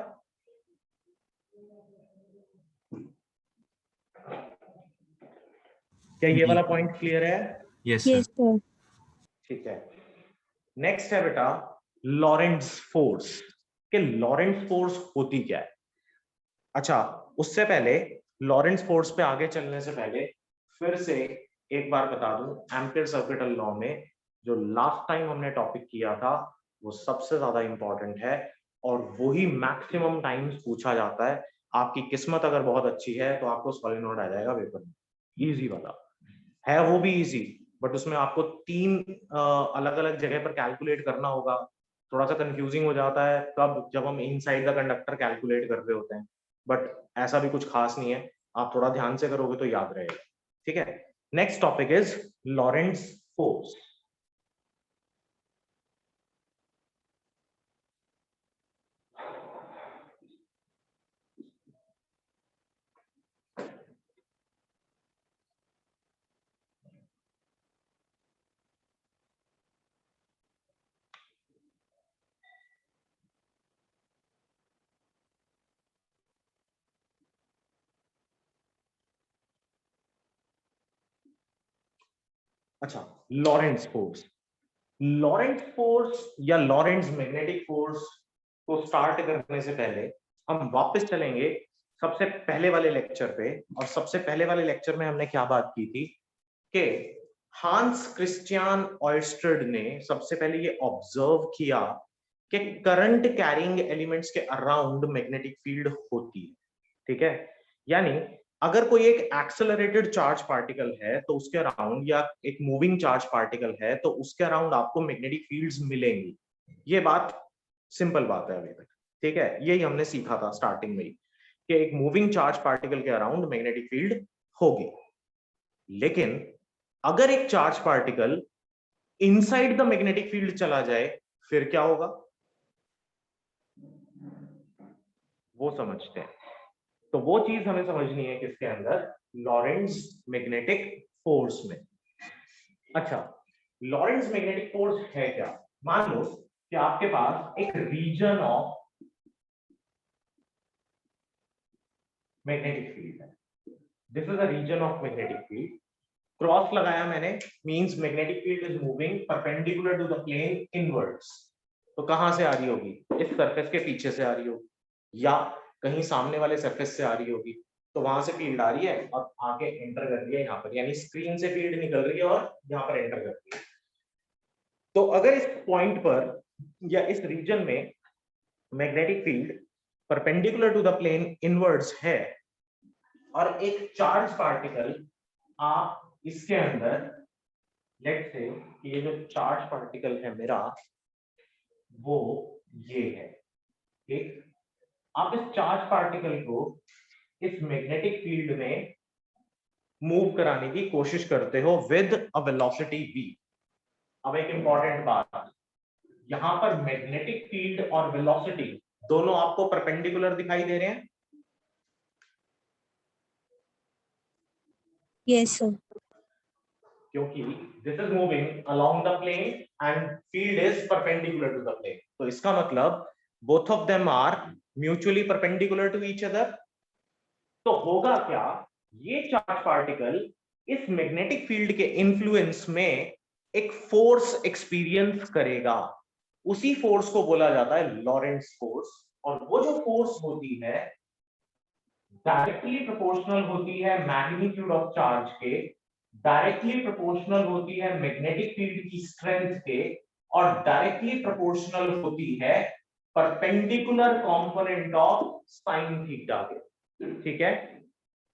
क्या ये वाला पॉइंट क्लियर है? Yes yes sir. सर। ठीक है, नेक्स्ट है बेटा लॉरेंट्ज फोर्स। कि लॉरेंट्ज फोर्स होती क्या है? अच्छा, उससे पहले लॉरेंट्ज फोर्स पे आगे चलने से पहले फिर से एक बार बता दूं, एम्पियर सर्किटल लॉ में जो लास्ट टाइम हमने टॉपिक किया था वो सबसे ज्यादा इंपॉर्टेंट है और वही मैक्सिमम टाइम्स पूछा जाता है। आपकी किस्मत अगर बहुत अच्छी है तो आपको सॉलिनॉइड आ जाएगा पेपर में, इजी वाला है वो भी इजी, बट उसमें आपको 3 अलग अलग जगह पर कैलकुलेट करना होगा। थोड़ा सा कंफ्यूजिंग हो जाता है कब, जब हम इनसाइड द कंडक्टर कैलकुलेट कर रहे होते हैं, बट ऐसा भी कुछ खास नहीं है, आप थोड़ा ध्यान से करोगे तो याद रहेगा। ठीक है, नेक्स्ट टॉपिक इज लॉरेंट्ज फोर्स। अच्छा, लॉरेंट्ज फोर्स, लॉरेंट्ज फोर्स या लॉरेंट्ज मैग्नेटिक फोर्स को स्टार्ट करने से पहले हम वापस चलेंगे सबसे पहले वाले लेक्चर पे, और सबसे पहले वाले लेक्चर में हमने क्या बात की थी कि हांस क्रिस्टियन ऑयस्टर्ड ने सबसे पहले ये ऑब्जर्व किया कि करंट कैरिंग एलिमेंट्स के अराउंड मैग्नेटिक फील्ड होती है। ठीक है, यानी अगर कोई एक एक्सेलरेटेड चार्ज पार्टिकल है तो उसके अराउंड, या एक मूविंग चार्ज पार्टिकल है तो उसके अराउंड आपको मैग्नेटिक फील्ड्स मिलेंगी। ये बात सिंपल बात है अभी तक। ठीक है, यही हमने सीखा था स्टार्टिंग में ही कि एक मूविंग चार्ज पार्टिकल के अराउंड मैग्नेटिक फील्ड होगी। लेकिन अगर एक charge particle inside the magnetic field चला जाए फिर क्या होगा, वो समझते हैं। तो वो चीज हमें समझनी है किसके अंदर, लॉरेंट्ज मैग्नेटिक फोर्स में। अच्छा, लॉरेंट्ज मैग्नेटिक फोर्स है क्या? मान लो कि आपके पास एक रीजन ऑफ मैग्नेटिक फील्ड है, this is a region of magnetic field. Cross लगाया मैंने, means magnetic field is moving perpendicular to the plane inwards. तो कहां से आ रही होगी? इस सरफेस के पीछे से आ रही होगी, या कहीं सामने वाले सरफेस से आ रही होगी, तो वहां से फील्ड आ रही है और आके एंटर कर रही है यहाँ पर, यानी स्क्रीन से फील्ड निकल रही है और यहाँ पर एंटर कर रही है। तो अगर इस पॉइंट पर या इस रीजन में magnetic field perpendicular to the plane inwards है और एक चार्ज पार्टिकल आप इसके अंदर, लेट्स से ये जो चार्ज पार्टिकल है मेरा वो ये है, ठीक, आप इस चार्ज पार्टिकल को इस मैग्नेटिक फील्ड में मूव कराने की कोशिश करते हो विद अ वेलोसिटी v। अब एक इंपॉर्टेंट बात, यहां पर मैग्नेटिक फील्ड और वेलोसिटी दोनों आपको परपेंडिकुलर दिखाई दे रहे हैं? Yes, sir. क्योंकि this is moving along the plane and field is perpendicular to the plane, तो इसका मतलब both of them are mutually perpendicular to each other. तो होगा क्या, ये चार्ज पार्टिकल इस मैग्नेटिक फील्ड के इन्फ्लुएंस में एक फोर्स एक्सपीरियंस करेगा, उसी फोर्स को बोला जाता है लॉरेंट्ज फोर्स, और वो जो फोर्स होती है डायरेक्टली प्रोपोर्शनल होती है मैग्नीट्यूड ऑफ चार्ज के, डायरेक्टली प्रोपोर्शनल होती है मैग्नेटिक फील्ड की स्ट्रेंथ के, और डायरेक्टली प्रोपोर्शनल होती है perpendicular component of sine theta के। ठीक है,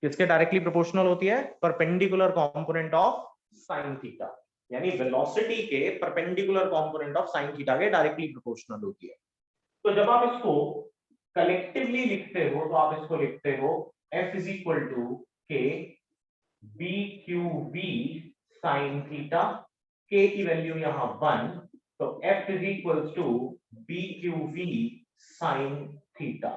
किसके डायरेक्टली प्रोपोर्शनल होती है? Perpendicular component of sine theta, यानी वेलोसिटी के perpendicular component of sine theta के डायरेक्टली प्रोपोर्शनल होती है। तो जब आप इसको कलेक्टिवली लिखते हो तो आप इसको लिखते हो F is equal to K B Q B sine theta, K की वैल्यू यहां 1, तो F is equal to B Q B sine theta.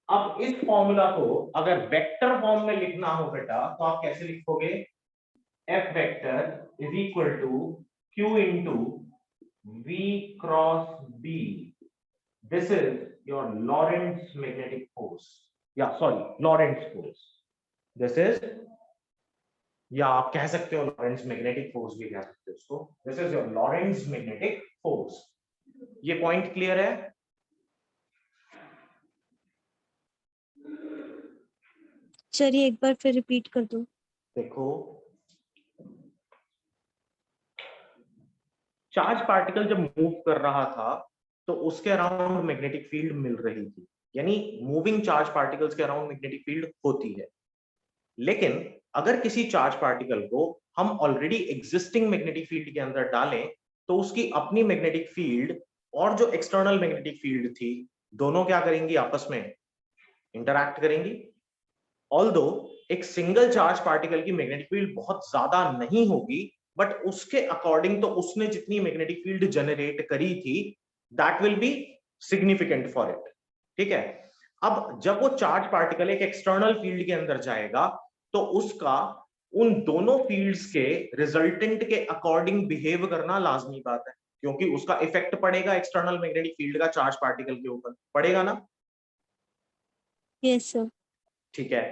अब इस फॉर्मूला को अगर वेक्टर फॉर्म में लिखना हो बेटा तो आप कैसे लिखोगे? F vector is equal to Q into V cross B। This is your Lorentz magnetic force. Yeah, sorry, Lorentz force. This is, या आप कह सकते हो Lorentz magnetic force भी कह सकते हो इसको। This is your Lorentz magnetic force. ये पॉइंट क्लियर है? सर ये एक बार फिर रिपीट कर दो। देखो, चार्ज पार्टिकल जब मूव कर रहा था तो उसके अराउंड मैग्नेटिक फील्ड मिल रही थी, यानी मूविंग चार्ज पार्टिकल्स के अराउंड मैग्नेटिक फील्ड होती है। लेकिन अगर किसी चार्ज पार्टिकल को हम ऑलरेडी एग्जिस्टिंग मैग्नेटिक फील्ड के अंदर डालें तो उसकी अपनी मैग्नेटिक फील्ड और जो एक्सटर्नल मैग्नेटिक फील्ड थी दोनों क्या करेंगी? आपस में इंटरैक्ट करेंगी। ऑल्दो एक सिंगल चार्ज पार्टिकल की मैग्नेटिक फील्ड बहुत ज्यादा नहीं होगी, बट उसके अकॉर्डिंग तो उसने जितनी मैग्नेटिक फील्ड जनरेट करी थी that will be significant for it. ठीक है, अब जब वो चार्ज पार्टिकल एक एक्सटर्नल फील्ड के अंदर जाएगा तो उसका उन दोनों फील्ड्स के रिजल्टेंट के अकॉर्डिंग बिहेव करना लाजमी बात है, क्योंकि उसका इफेक्ट पड़ेगा एक्सटर्नल मैग्नेटिक फील्ड का चार्ज पार्टिकल के ऊपर, पड़ेगा ना? Yes sir. ठीक है,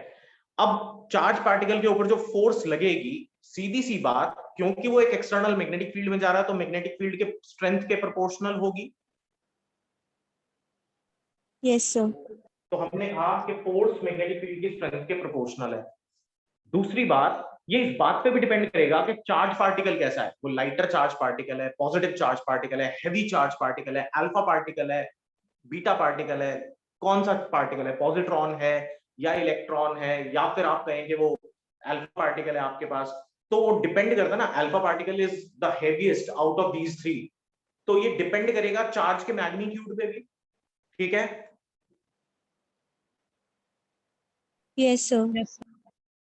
अब चार्ज पार्टिकल के ऊपर जो फोर्स लगेगी, सीधी सी बात, क्योंकि वो एक एक्सटर्नल मैग्नेटिक फील्ड में जा रहा है तो मैग्नेटिक फील्ड के स्ट्रेंथ के प्रोपोर्शनल होगी। Yes sir. तो हमने कहा कि फोर्स मैग्नेटिक फील्ड की स्ट्रेंथ के प्रोपोर्शनल है। दूसरी बात, ये इस बात पे भी डिपेंड करेगा कि चार्ज पार्टिकल कैसा है, वो लाइटर चार्ज पार्टिकल है, पॉजिटिव चार्ज पार्टिकल है, हैवी चार्ज पार्टिकल है, अल्फा पार्टिकल है, बीटा पार्टिकल है, कौन सा पार्टिकल है, पॉजिट्रॉन है या इलेक्ट्रॉन है, या फिर आप कहेंगे वो अल्फा पार्टिकल है आपके पास, तो वो डिपेंड करता है ना, alpha particle is the heaviest out of these three, तो ये डिपेंड करेगा चार्ज के मैग्नीट्यूड पे भी। ठीक है, यस सर।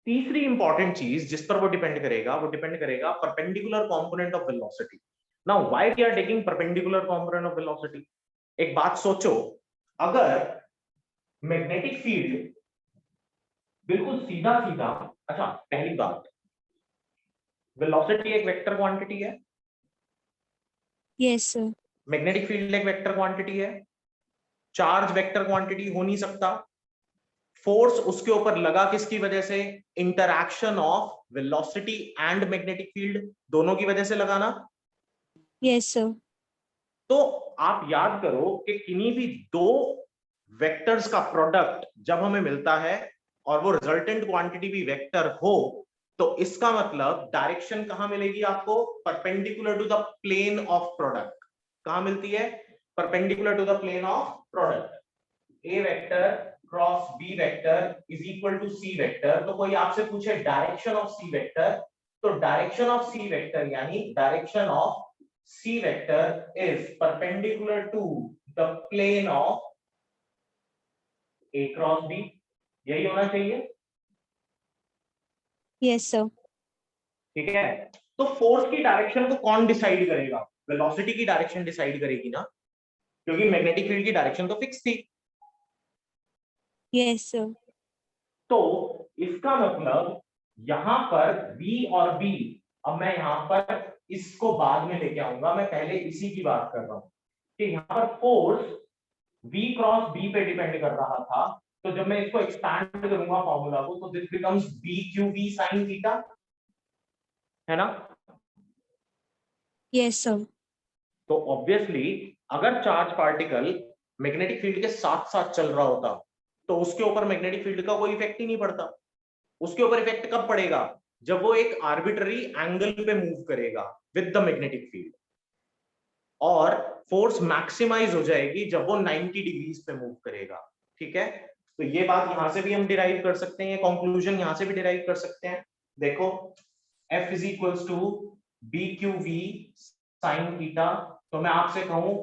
तीसरी इंपॉर्टेंट चीज जिस पर वो डिपेंड करेगा perpendicular component of velocity. Now why we are taking perpendicular component of velocity? एक बात सोचो, अगर मैग्नेटिक फील्ड बिल्कुल सीधा सीधा, अच्छा पहली बात, वेलोसिटी एक वेक्टर क्वांटिटी है, यस सर। मैग्नेटिक फील्ड एक वेक्टर क्वांटिटी है, चार्ज वेक्टर क्वांटिटी हो नहीं सकता। फोर्स उसके ऊपर लगा किसकी वजह से? Interaction of velocity and magnetic field, दोनों की वजह से लगाना। Yes sir. तो आप याद करो कि किन्हीं भी दो वेक्टर्स का प्रोडक्ट जब हमें मिलता है और वो रिजल्टेंट क्वांटिटी भी वेक्टर हो, तो इसका मतलब डायरेक्शन कहां मिलेगी आपको? Perpendicular to the plane of product. कहां मिलती है? Perpendicular to the plane of product. A vector cross B vector is equal to C vector. तो कोई आपसे पूछे डायरेक्शन ऑफ सी वेक्टर, तो डायरेक्शन ऑफ सी वेक्टर यानी direction of C vector is perpendicular to the plane of A cross B. यही होना चाहिए, yes sir. ठीक है। तो फोर्स की डायरेक्शन को कौन डिसाइड करेगा? वेलोसिटी की डायरेक्शन डिसाइड करेगी ना, क्योंकि मैग्नेटिक फील्ड की डायरेक्शन तो फिक्स थी। Yes sir. तो इसका मतलब यहां पर B और B, अब मैं यहां पर इसको बाद में लेके आऊंगा, मैं पहले इसी की बात कर रहा हूं कि यहां पर फोर्स V क्रॉस B पे डिपेंड कर रहा था। तो जब मैं इसको एक्सपैंड करूंगा फॉर्मूला को, तो this becomes BQV sin theta, है ना? Yes sir. तो ऑब्वियसली अगर चार्ज पार्टिकल मैग्नेटिक फील्ड के साथ साथ चल रहा होता, तो उसके ऊपर मैग्नेटिक फील्ड का कोई इफेक्ट ही नहीं पड़ता। उसके ऊपर इफेक्ट कब पड़ेगा? जब वो एक आर्बिट्ररी एंगल पे मूव करेगा विद द मैग्नेटिक फील्ड, और फोर्स मैक्सिमाइज हो जाएगी जब वो 90 डिग्रीज पे मूव करेगा। ठीक है, तो ये बात यहां से भी हम डिराइव कर सकते हैं, कंक्लूजन यहां से भी डिराइव कर सकते हैं। देखो F is equals to BQV sin theta. तो मैं आपसे कहूं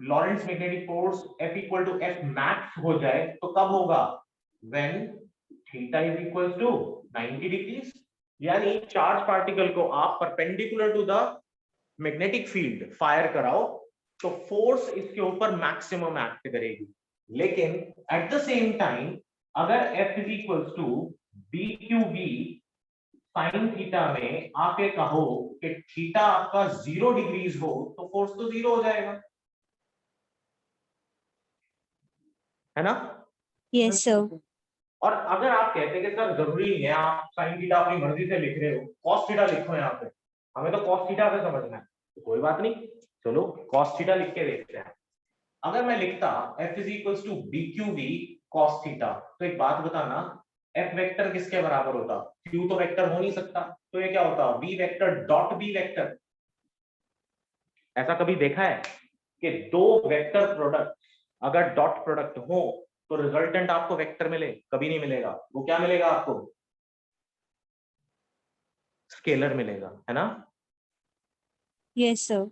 Lorentz magnetic force F equal to F max हो जाए तो कब होगा? When theta is equal to 90 degrees. यानी चार्ज पार्टिकल को आप perpendicular to the magnetic field fire कराओ तो फोर्स इसके ऊपर मैक्सिमम एक्ट करेगी। लेकिन एट द सेम टाइम अगर F is equal to BQV sin theta में आके कहो कि थीटा आपका 0 डिग्रीज हो, तो फोर्स तो 0 हो जाएगा, है ना? Yes sir. और अगर आप कहते कि सर जरूरी नहीं है आप साइन थीटा अपनी मर्जी से लिख रहे हो, कॉस थीटा लिखो यहाँ पे, हमें तो कॉस थीटा से समझना है, तो कोई बात नहीं, चलो कॉस थीटा लिख के देखते हैं। अगर मैं लिखता F is equals to BQV cos theta, तो एक बात बताना, F वेक्टर किसके बराबर होता? Q तो वेक्टर हो नहीं सकता, तो ये क्या होता? V vector dot B vector. ऐसा कभी देखा है कि दो वेक्टर प्रोडक्ट अगर डॉट प्रोडक्ट हो तो रिजल्टेंट आपको वेक्टर मिले? कभी नहीं मिलेगा। वो क्या मिलेगा आपको? स्केलर मिलेगा, है ना? Yes sir.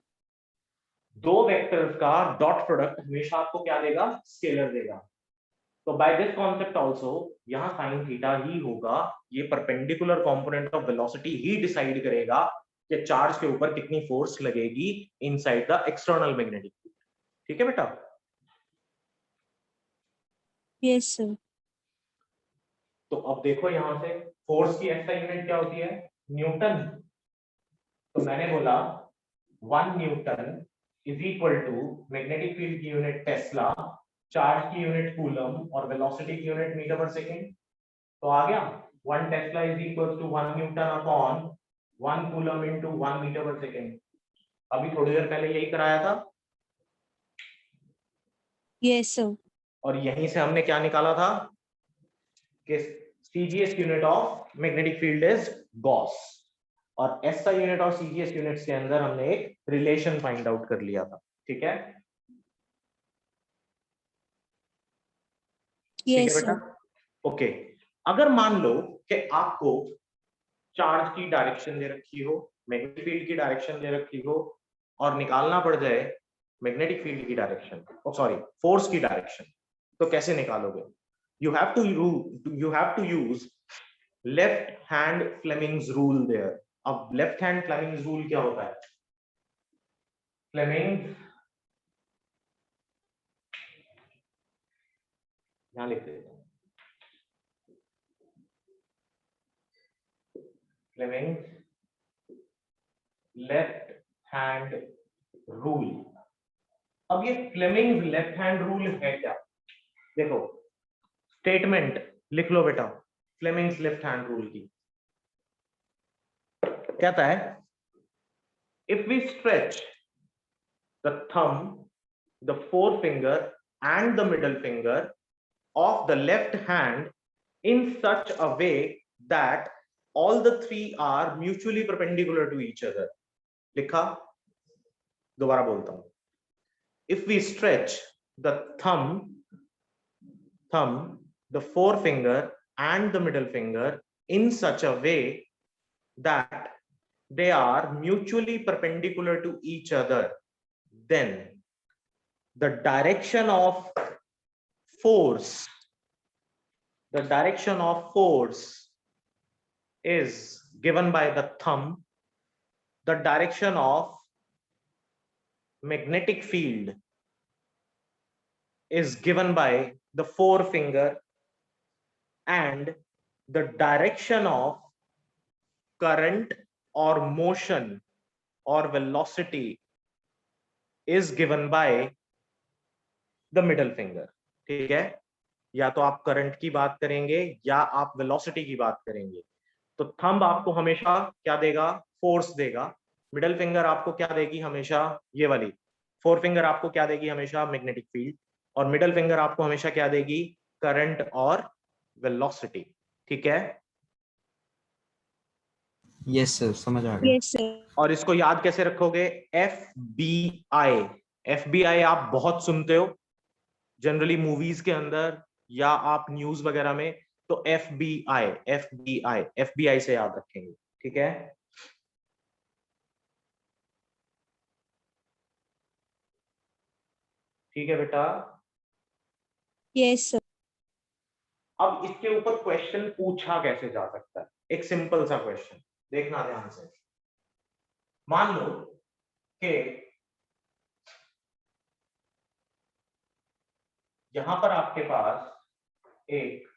दो वेक्टर्स का डॉट प्रोडक्ट हमेशा आपको क्या देगा? स्केलर देगा। तो बाय दिस कॉन्सेप्ट आल्सो यहां साइन थीटा ही होगा, ये perpendicular component of velocity he decide करेगा कि चार्ज के ऊपर कितनी फोर्स लगेगी inside the external magnetic field. ठीक है बेटा? Yes sir. तो अब देखो यहां से फोर्स की SI यूनिट क्या होती है? न्यूटन। तो मैंने बोला 1 newton is equal to magnetic field की यूनिट टेस्ला, चार्ज की यूनिट कूलम और वेलोसिटी की यूनिट मीटर पर सेकेंड। तो आ गया 1 tesla is equal to 1 newton upon 1 coulomb into 1 metre per second. अभी थोड़ी देर पहले यही कराया था। Yes sir. और यहीं से हमने क्या निकाला था कि CGS unit of magnetic field is gauss, और SI यूनिट और CGS यूनिट्स के अंदर हमने एक रिलेशन फाइंड आउट कर लिया था। ठीक है? ठीक है यस बेटा? सर। ओके, अगर मान लो कि आपको चार्ज की डायरेक्शन दे रखी हो, मैग्नेटिक फील्ड की डायरेक्शन दे रखी हो, और निकालना पड़ जाए मैग्नेटिक फील्ड की डायरेक्शन, सॉरी फोर्स की डायरेक्शन, तो कैसे निकालोगे? You have to use left hand Fleming's rule there. अब लेफ्ट हैंड फ्लेमिंग्स रूल क्या होता है? फ्लेमिंग्स, यहां लिख देता हूं, फ्लेमिंग्स लेफ्ट हैंड रूल। अब ये फ्लेमिंग्स लेफ्ट हैंड रूल है क्या? देखो स्टेटमेंट लिख लो बेटा फ्लेमिंग्स लेफ्ट हैंड रूल की। कहता है if we stretch the thumb, the forefinger and the middle finger of the left hand in such a way that all the three are mutually perpendicular to each other. लिखा, दोबारा बोलता हूं. If we stretch the thumb, the forefinger and the middle finger in such a way that they are mutually perpendicular to each other, then the direction of force is given by the thumb. The direction of magnetic field is given by the forefinger, and the direction of current or motion or velocity is given by the middle finger. ठीक है, या तो आप current की बात करेंगे या आप वेलोसिटी की बात करेंगे. तो थंब आपको हमेशा क्या देगा? फोर्स देगा. मिडिल फिंगर आपको क्या देगी? हमेशा ये वाली फोर फिंगर आपको क्या देगी? हमेशा मैग्नेटिक फील्ड. और मिडिल फिंगर आपको हमेशा क्या देगी? करंट और वेलोसिटी. ठीक है, यस सर, समझ आ गया. Yes, sir. और इसको याद कैसे रखोगे? FBI. FBI आप बहुत सुनते हो जनरली मूवीज के अंदर या आप न्यूज वगैरह में. तो FBI से याद रखेंगे. ठीक है, ठीक है बेटा. Yes, sir. अब इसके ऊपर क्वेश्चन पूछा कैसे जा सकता है? एक सिंपल सा क्वेश्चन देखना ध्यान से. मान लो कि यहां पर आपके पास एक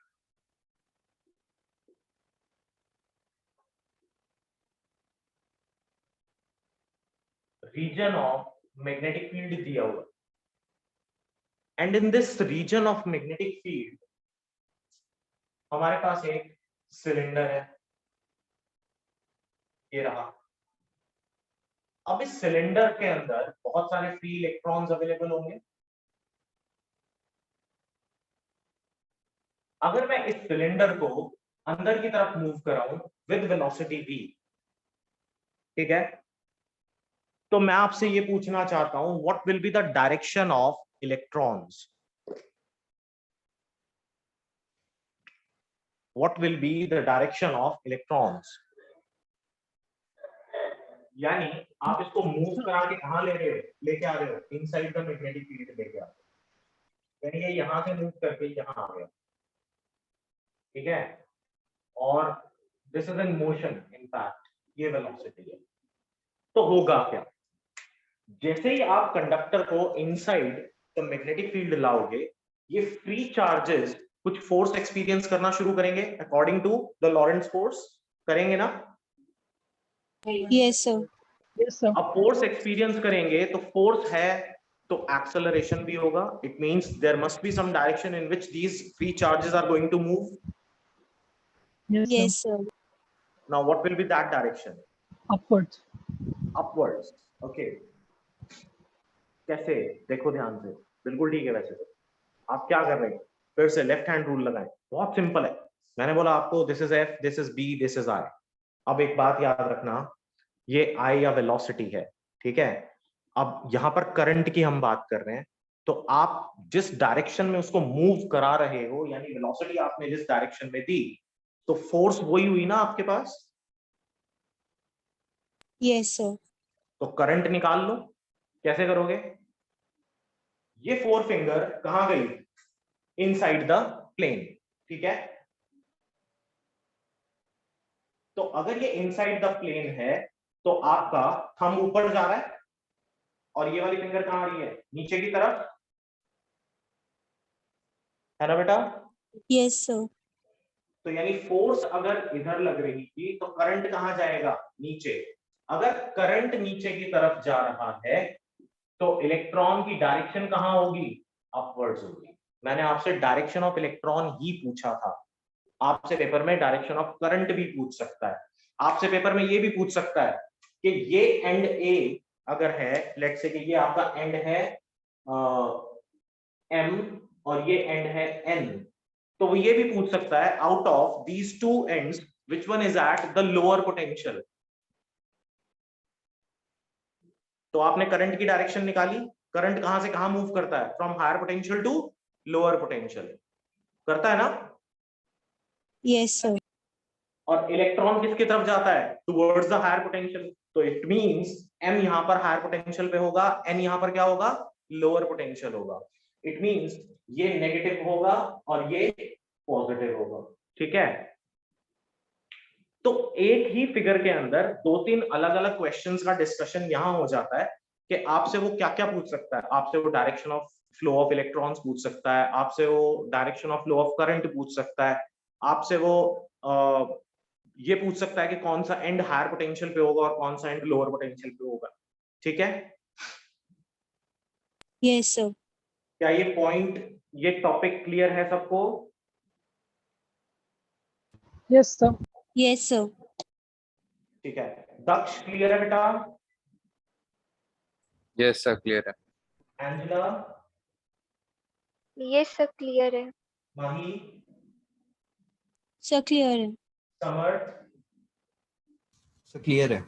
रीजन ऑफ मैग्नेटिक फील्ड दिया हुआ, and in this region of magnetic field हमारे पास एक सिलेंडर है, ये रहा. अब इस सिलेंडर के अंदर बहुत सारे फ्री इलेक्ट्रॉन्स अवेलेबल होंगे. अगर मैं इस सिलेंडर को अंदर की तरफ मूव कराऊं विद वेलोसिटी v, ठीक है, तो मैं आपसे ये पूछना चाहता हूं what will be the direction of electrons. What will be the direction of electrons. यानी आप इसको मूव करा के कहां ले रहे हो? लेके आ रहे हो इनसाइड द मैग्नेटिक फील्ड लेके आ रहे हो. यानी ये यहां से मूव करके यहां आ गया. ठीक है, और this is in motion. In fact ये वेलोसिटी है. तो होगा क्या? जैसे ही आप कंडक्टर को इनसाइड द मैग्नेटिक फील्ड लाओगे, ये फ्री चार्जेस कुछ फोर्स एक्सपीरियंस करना शुरू करेंगे according to the Lorentz force. करेंगे ना? Yes, sir. अब फोर्स एक्सपीरियंस करेंगे तो फोर्स है तो एक्सेलरेशन भी होगा. It means there must be some direction in which these free charges are going to move. Yes, sir. Now what will be that direction? upwards. Upwards. Okay, कैसे? देखो ध्यान से. बिल्कुल ठीक है. वैसे तो आप क्या कर रहे हैं? फिर से लेफ्ट हैंड रूल लगाएं. बहुत सिंपल है. मैंने बोला आपको this is F, this is B, this is I. अब एक बात याद रखना, ये I या वेलोसिटी है. ठीक है, अब यहां पर करंट की हम बात कर रहे हैं. तो आप जिस डायरेक्शन में उसको मूव करा रहे हो, यानी वेलोसिटी आपने जिस डायरेक्शन में दी, तो फोर्स वही हुई ना आपके पास. Yes, sir. तो करंट निकाल लो. कैसे करोगे? ये फोर फिंगर कहां गई? Inside the plane. ठीक है, तो अगर ये इनसाइड द प्लेन है तो आपका थंब ऊपर जा रहा है और ये वाली फिंगर कहां आ रही है? नीचे की तरफ, है ना बेटा? Yes, sir. तो यानी फोर्स अगर इधर लग रही थी तो करंट कहां जाएगा? नीचे. अगर करंट नीचे की तरफ जा रहा है तो इलेक्ट्रॉन की डायरेक्शन कहां होगी? अपवर्ड्स होगी. मैंने आपसे डायरेक्शन ऑफ इलेक्ट्रॉन ही पूछा था. आपसे पेपर में डायरेक्शन ऑफ करंट भी पूछ सकता है. आपसे पेपर में ये भी पूछ सकता है कि ये एंड ए अगर है, लेट्स से कि ये आपका एंड है m और ये एंड है n, तो वो ये भी पूछ सकता है out of these two ends which one is at the lower potential. तो आपने करंट की डायरेक्शन निकाली, करंट कहां से कहां मूव करता है, from higher potential to lower potential, करता है ना? Yes, sir. और इलेक्ट्रॉन किसकी तरफ जाता है, टुवर्ड्स द हायर पोटेंशियल। तो इट मींस m यहां पर हायर पोटेंशियल पे होगा, n यहां पर क्या होगा, लोअर पोटेंशियल होगा। इट मींस ये नेगेटिव होगा और ये पॉजिटिव होगा, ठीक है? तो एक ही फिगर के अंदर दो तीन अलग अलग क्वेश्चंस का डिस्कशन यहां हो जाता है कि आपसे वो क्या क्या पूछ सकता है। आपसे वो direction of flow of electrons पूछ सकता है, आपसे वो direction of flow of current पूछ सकता है, आपसे वो ये पूछ सकता है कि कौन सा एंड हायर पोटेंशियल पे होगा और कौन सा एंड लोअर पोटेंशियल पे होगा, ठीक है? Yes, sir. क्या ये पॉइंट, ये टॉपिक क्लियर है सबको? Yes, sir. Yes, sir. ठीक है, दक्ष क्लियर है बेटा? यस सर क्लियर है। Angela, Yes, sir. Clear है। माही, Sir, clear है। समर्थ, सर क्लियर है।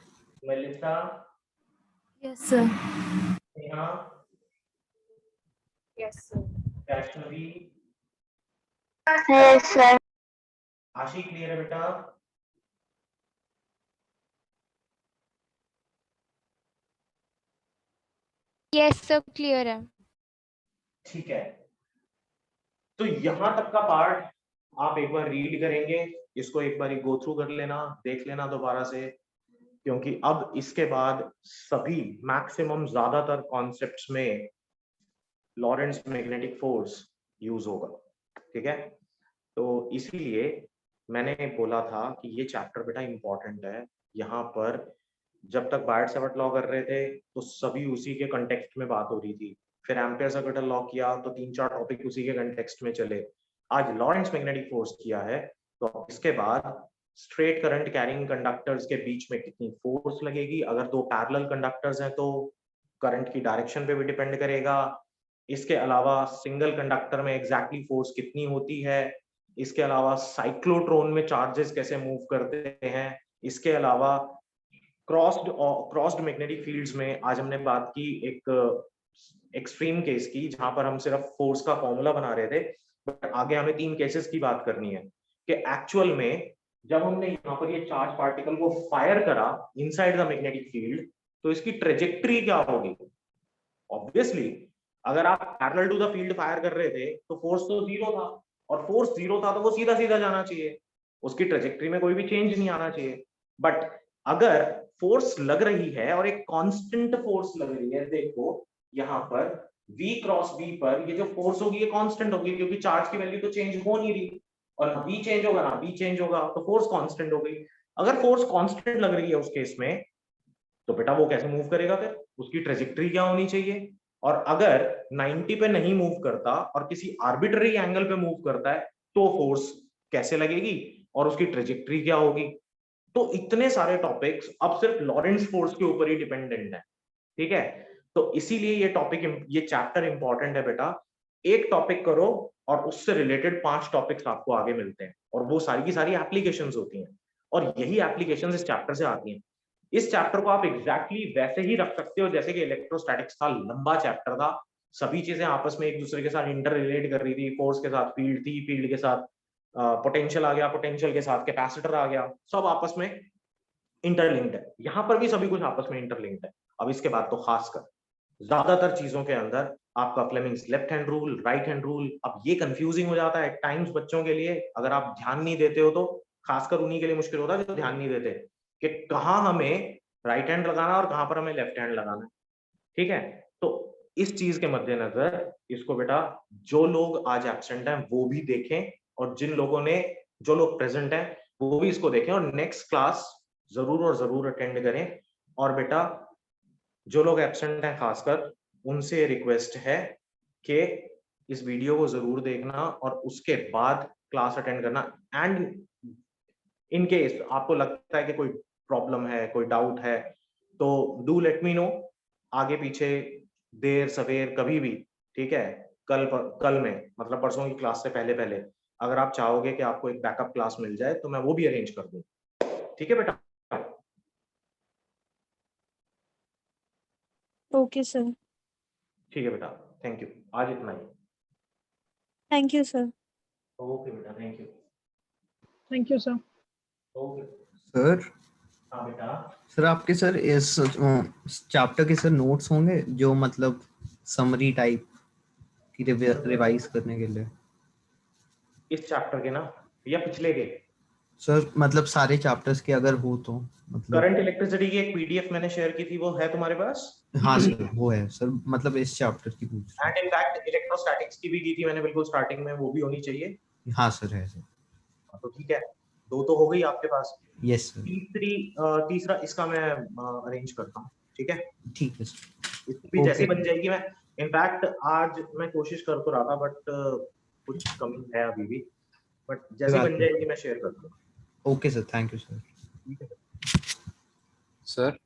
Melissa, yes sir. Neha, yes sir. Vaishnavi, Yes, sir. आशी क्लियर है बेटा? Yes, sir. Clear है। ठीक है, तो यहां तक का पार्ट आप एक बार रीड करेंगे, इसको एक बार गो थ्रू कर लेना, देख लेना दोबारा से, क्योंकि अब इसके बाद सभी मैक्सिमम ज्यादातर कॉन्सेप्ट्स में लॉरेंट्ज मैग्नेटिक फोर्स यूज होगा, ठीक है? तो इसीलिए मैंने बोला था कि ये चैप्टर बेटा इंपॉर्टेंट है। यहाँ पर जब तक बायट-सावर्ट लॉ कर रहे थे तो सभी उसी के कंटेक्स्ट में बात हो रही थी, फिर एम्पियर-सर्किटल लॉ किया तो 3-4 टॉपिक उसी के कंटेक्स्ट में चले। आज लॉरेंट्ज मैग्नेटिक फोर्स किया है, तो इसके बाद स्ट्रेट करंट कैरिंग कंडक्टर्स के बीच में कितनी फोर्स लगेगी, अगर दो पैरेलल कंडक्टर्स हैं तो करंट की डायरेक्शन पे भी डिपेंड करेगा। इसके अलावा सिंगल कंडक्टर में एग्जैक्टली फोर्स कितनी होती है, इसके अलावा साइक्लोट्रॉन में चार्जेस कैसे मूव करते हैं, इसके अलावा क्रॉस्ड मैग्नेटिक फील्ड्स में आज हमने बात की एक एक्सट्रीम केस की, जहां पर हम सिर्फ फोर्स का फॉर्मूला बना रहे थे, बट आगे हमें 3 केसेस की बात करनी है कि एक्चुअल में जब हमने यहाँ पर ये चार्ज पार्टिकल को फायर करा इनसाइड द मैग्नेटिक फील्ड तो इसकी ट्रेजेक्टरी क्या होगी। ऑब्वियसली अगर आप parallel to the field fire कर रहे थे तो फोर्स तो जीरो था, और फोर्स जीरो था तो वो सीधा सीधा जाना चाहिए, उसकी ट्रेजेक्टरी में कोई भी चेंज नहीं आना चाहिए। बट अगर फोर्स लग रही है और एक कांस्टेंट फोर्स लग रही है, देखो यहाँ पर v क्रॉस b पर ये जो फोर्स होगी ये कांस्टेंट होगी, क्योंकि चार्ज की वैल्यू तो चेंज हो नहीं रही, और ना b चेंज होगा ना b चेंज होगा, तो फोर्स कांस्टेंट हो गई। अगर फोर्स कांस्टेंट लग रही है उस केस में तो बेटा वो कैसे मूव करेगा, फिर उसकी ट्रेजेक्टरी क्या होनी चाहिए। और अगर 90 पे नहीं मूव करता और किसी आर्बिट्ररी एंगल पे मूव करता है तो फोर्स कैसे लगेगी और उसकी ट्रेजेक्टरी क्या होगी। तो इतने सारे टॉपिक्स अब सिर्फ लॉरेंट्ज फोर्स के ऊपर ही डिपेंडेंट है, ठीक है? तो इसीलिए ये टॉपिक, ये चैप्टर इंपॉर्टेंट है बेटा। एक टॉपिक करो और उससे रिलेटेड 5 टॉपिक्स आपको आगे मिलते हैं, और वो सारी की सारी एप्लीकेशंस होती हैं, और यही एप्लीकेशंस इस चैप्टर से आती हैं। इस चैप्टर को आप एग्जैक्टली वैसे ही रख सकते हो जैसे कि इलेक्ट्रोस्टैटिक्स था, लंबा चैप्टर था, सभी चीजें आपस में एक दूसरे के साथ इंटर रिलेट कर रही थी, फोर्स के साथ फील्ड थी, फील्ड के साथ पोटेंशियल आ गया, पोटेंशियल के साथ कैपेसिटर आ गया, सब आपस में इंटरलिंक्ड है। यहाँ पर भी सभी कुछ आपस में इंटरलिंक्ड है। अब इसके बाद तो खासकर ज्यादातर चीजों के अंदर आपका Fleming's left hand rule, right hand rule, अब ये कंफ्यूजिंग हो जाता है टाइम्स बच्चों के लिए, अगर आप ध्यान नहीं देते हो तो खासकर उन्हीं के लिए मुश्किल होता है जो ध्यान नहीं देते कि कहाँ हमें राइट हैंड लगाना और कहाँ पर हमें लेफ्ट हैंड लगाना है, ठीक है? तो इस चीज के मद्देनजर इसको बेटा जो लोग आज एब्सेंट हैं वो भी देखें, और जिन लोगों ने, जो लोग प्रेजेंट हैं वो भी इसको देखें, और नेक्स्ट क्लास जरूर और जरूर अटेंड करें। और बेटा जो लोग एब्सेंट हैं खासकर उनसे रिक्वेस्ट है कि इस वीडियो को जरूर देखना और उसके बाद क्लास अटेंड करना। एंड इन केस आपको लगता है कि कोई प्रॉब्लम है, कोई डाउट है, तो डू लेट मी नो, आगे पीछे देर सवेर कभी भी, ठीक है? कल में मतलब परसों की क्लास से पहले पहले अगर आप चाहोगे कि आपको एक बैकअप क्लास मिल जाए तो मैं वो भी अरेंज कर दूं। ठीक है बेटा? Okay sir. ठीक है बेटा, थैंक यू, आज इतना ही। Thank you sir. ओके बेटा, thank you. Thank you sir. Okay. Sir हाँ बेटा। सर आपके सर इस चैप्टर के सर नोट्स होंगे जो मतलब समरी टाइप की रिवाइज करने के लिए? इस चैप्टर के ना या पिछले के? सर मतलब सारे चैप्टर्स के अगर हो तो मतलब। करंट इलेक्ट्रिसिटी की एक पीडीएफ मैंने शेयर की थी, वो है तुम्हारे पास? हाँ सर वो है सर, मतलब इस चैप्टर की पूछ रहा एंड इनफैक्ट इलेक्ट्रोस्टैटिक्स की भी की थी मैंने बिल्कुल स्टार्टिंग में, वो भी होनी चाहिए। हूँ। हाँ सर है सर। तो ठीक है, दो तो हो गई आपके पास। Yes sir. तीसरा इसका मैं अरेंज करता हूँ, ठीक है? ठीक है सर। इसकी भी जैसे ओके बन जाएगी, मैं इनफैक्ट आज मैं कोशिश कर तो रहा था बट कुछ कमी है अभी भी, बट जैसे ही बन जाएगी मैं शेयर कर दूंगा। Okay sir, thank you sir. ठीक है सर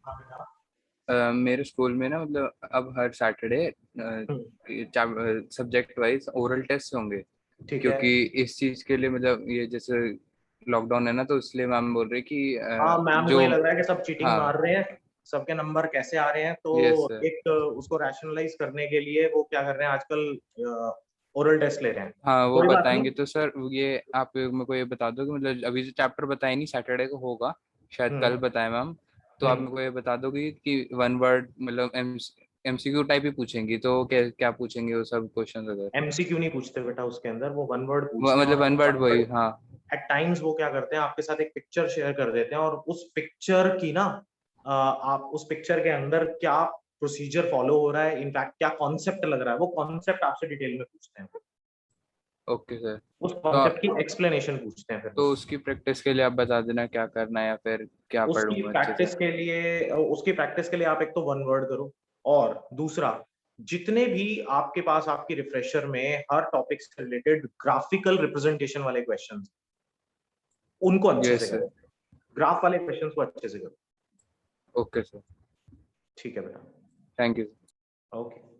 हाँ बेटा। मेरे स्कूल में ना मतलब अब हर Saturday subject wise oral test होंगे, ठीक है। क्योंकि इस चीज के लिए मतलब ये जैसे लॉकडाउन है ना, तो इसलिए मैम बोल रही कि हाँ मैम को जो ये लग रहा है कि सब चीटिंग हाँ मार रहे हैं, सबके नंबर कैसे आ रहे हैं, तो यस सर, एक उसको रैशनलाइज करने के लिए वो क्या कर रहे हैं आजकल, ओरल टेस्ट ले रहे हैं। हाँ वो कोई बात बताएंगे। नहीं। तो सर ये आप मेरे को ये बता दो कि मतलब अभी जो चैप्टर बताए नहीं, सैटरडे को होगा शायद, कल बताए मैम, तो आप मेरे को ये बता दोगे कि वन वर्ड मतलब एमसीक्यू टाइप ही पूछेंगी, तो क्या क्या पूछेंगे वो सब क्वेश्चन अगर? एमसीक्यू नहीं पूछते बेटा उसके अंदर, वो वन वर्ड पूछते हैं। मतलब वन वर्ड वही, और हाँ एट टाइम्स वो क्या करते हैं आपके साथ एक पिक्चर शेयर कर देते हैं, और उस पिक्चर की ना आप उस पिक्चर के अंदर क्या प्रोसीजर फॉलो हो रहा है, इनफैक्ट क्या कॉन्सेप्ट लग रहा है, वो कॉन्सेप्ट आपसे डिटेल में पूछते हैं। Okay sir. उस तो कॉन्सेप्ट की एक्सप्लेनेशन पूछते हैं फिर वो। तो उसकी प्रैक्टिस के लिए आप बता देना क्या करना है, या फिर क्या उसकी पढ़ूंगा अच्छे से? प्रैक्टिस के लिए उसकी प्रैक्टिस के लिए आप एक तो वन वर्ड करो, और दूसरा जितने भी आपके पास आपकी रिफ्रेशर में हर टॉपिक से रिलेटेड ग्राफिकल रिप्रेजेंटेशन वाले क्वेश्चंस, उनको अच्छे से यस सर। करो, ग्राफ वाले क्वेश्चंस को अच्छे से करो। ओके सर, ठीक है बेटा? Thank you. ओके।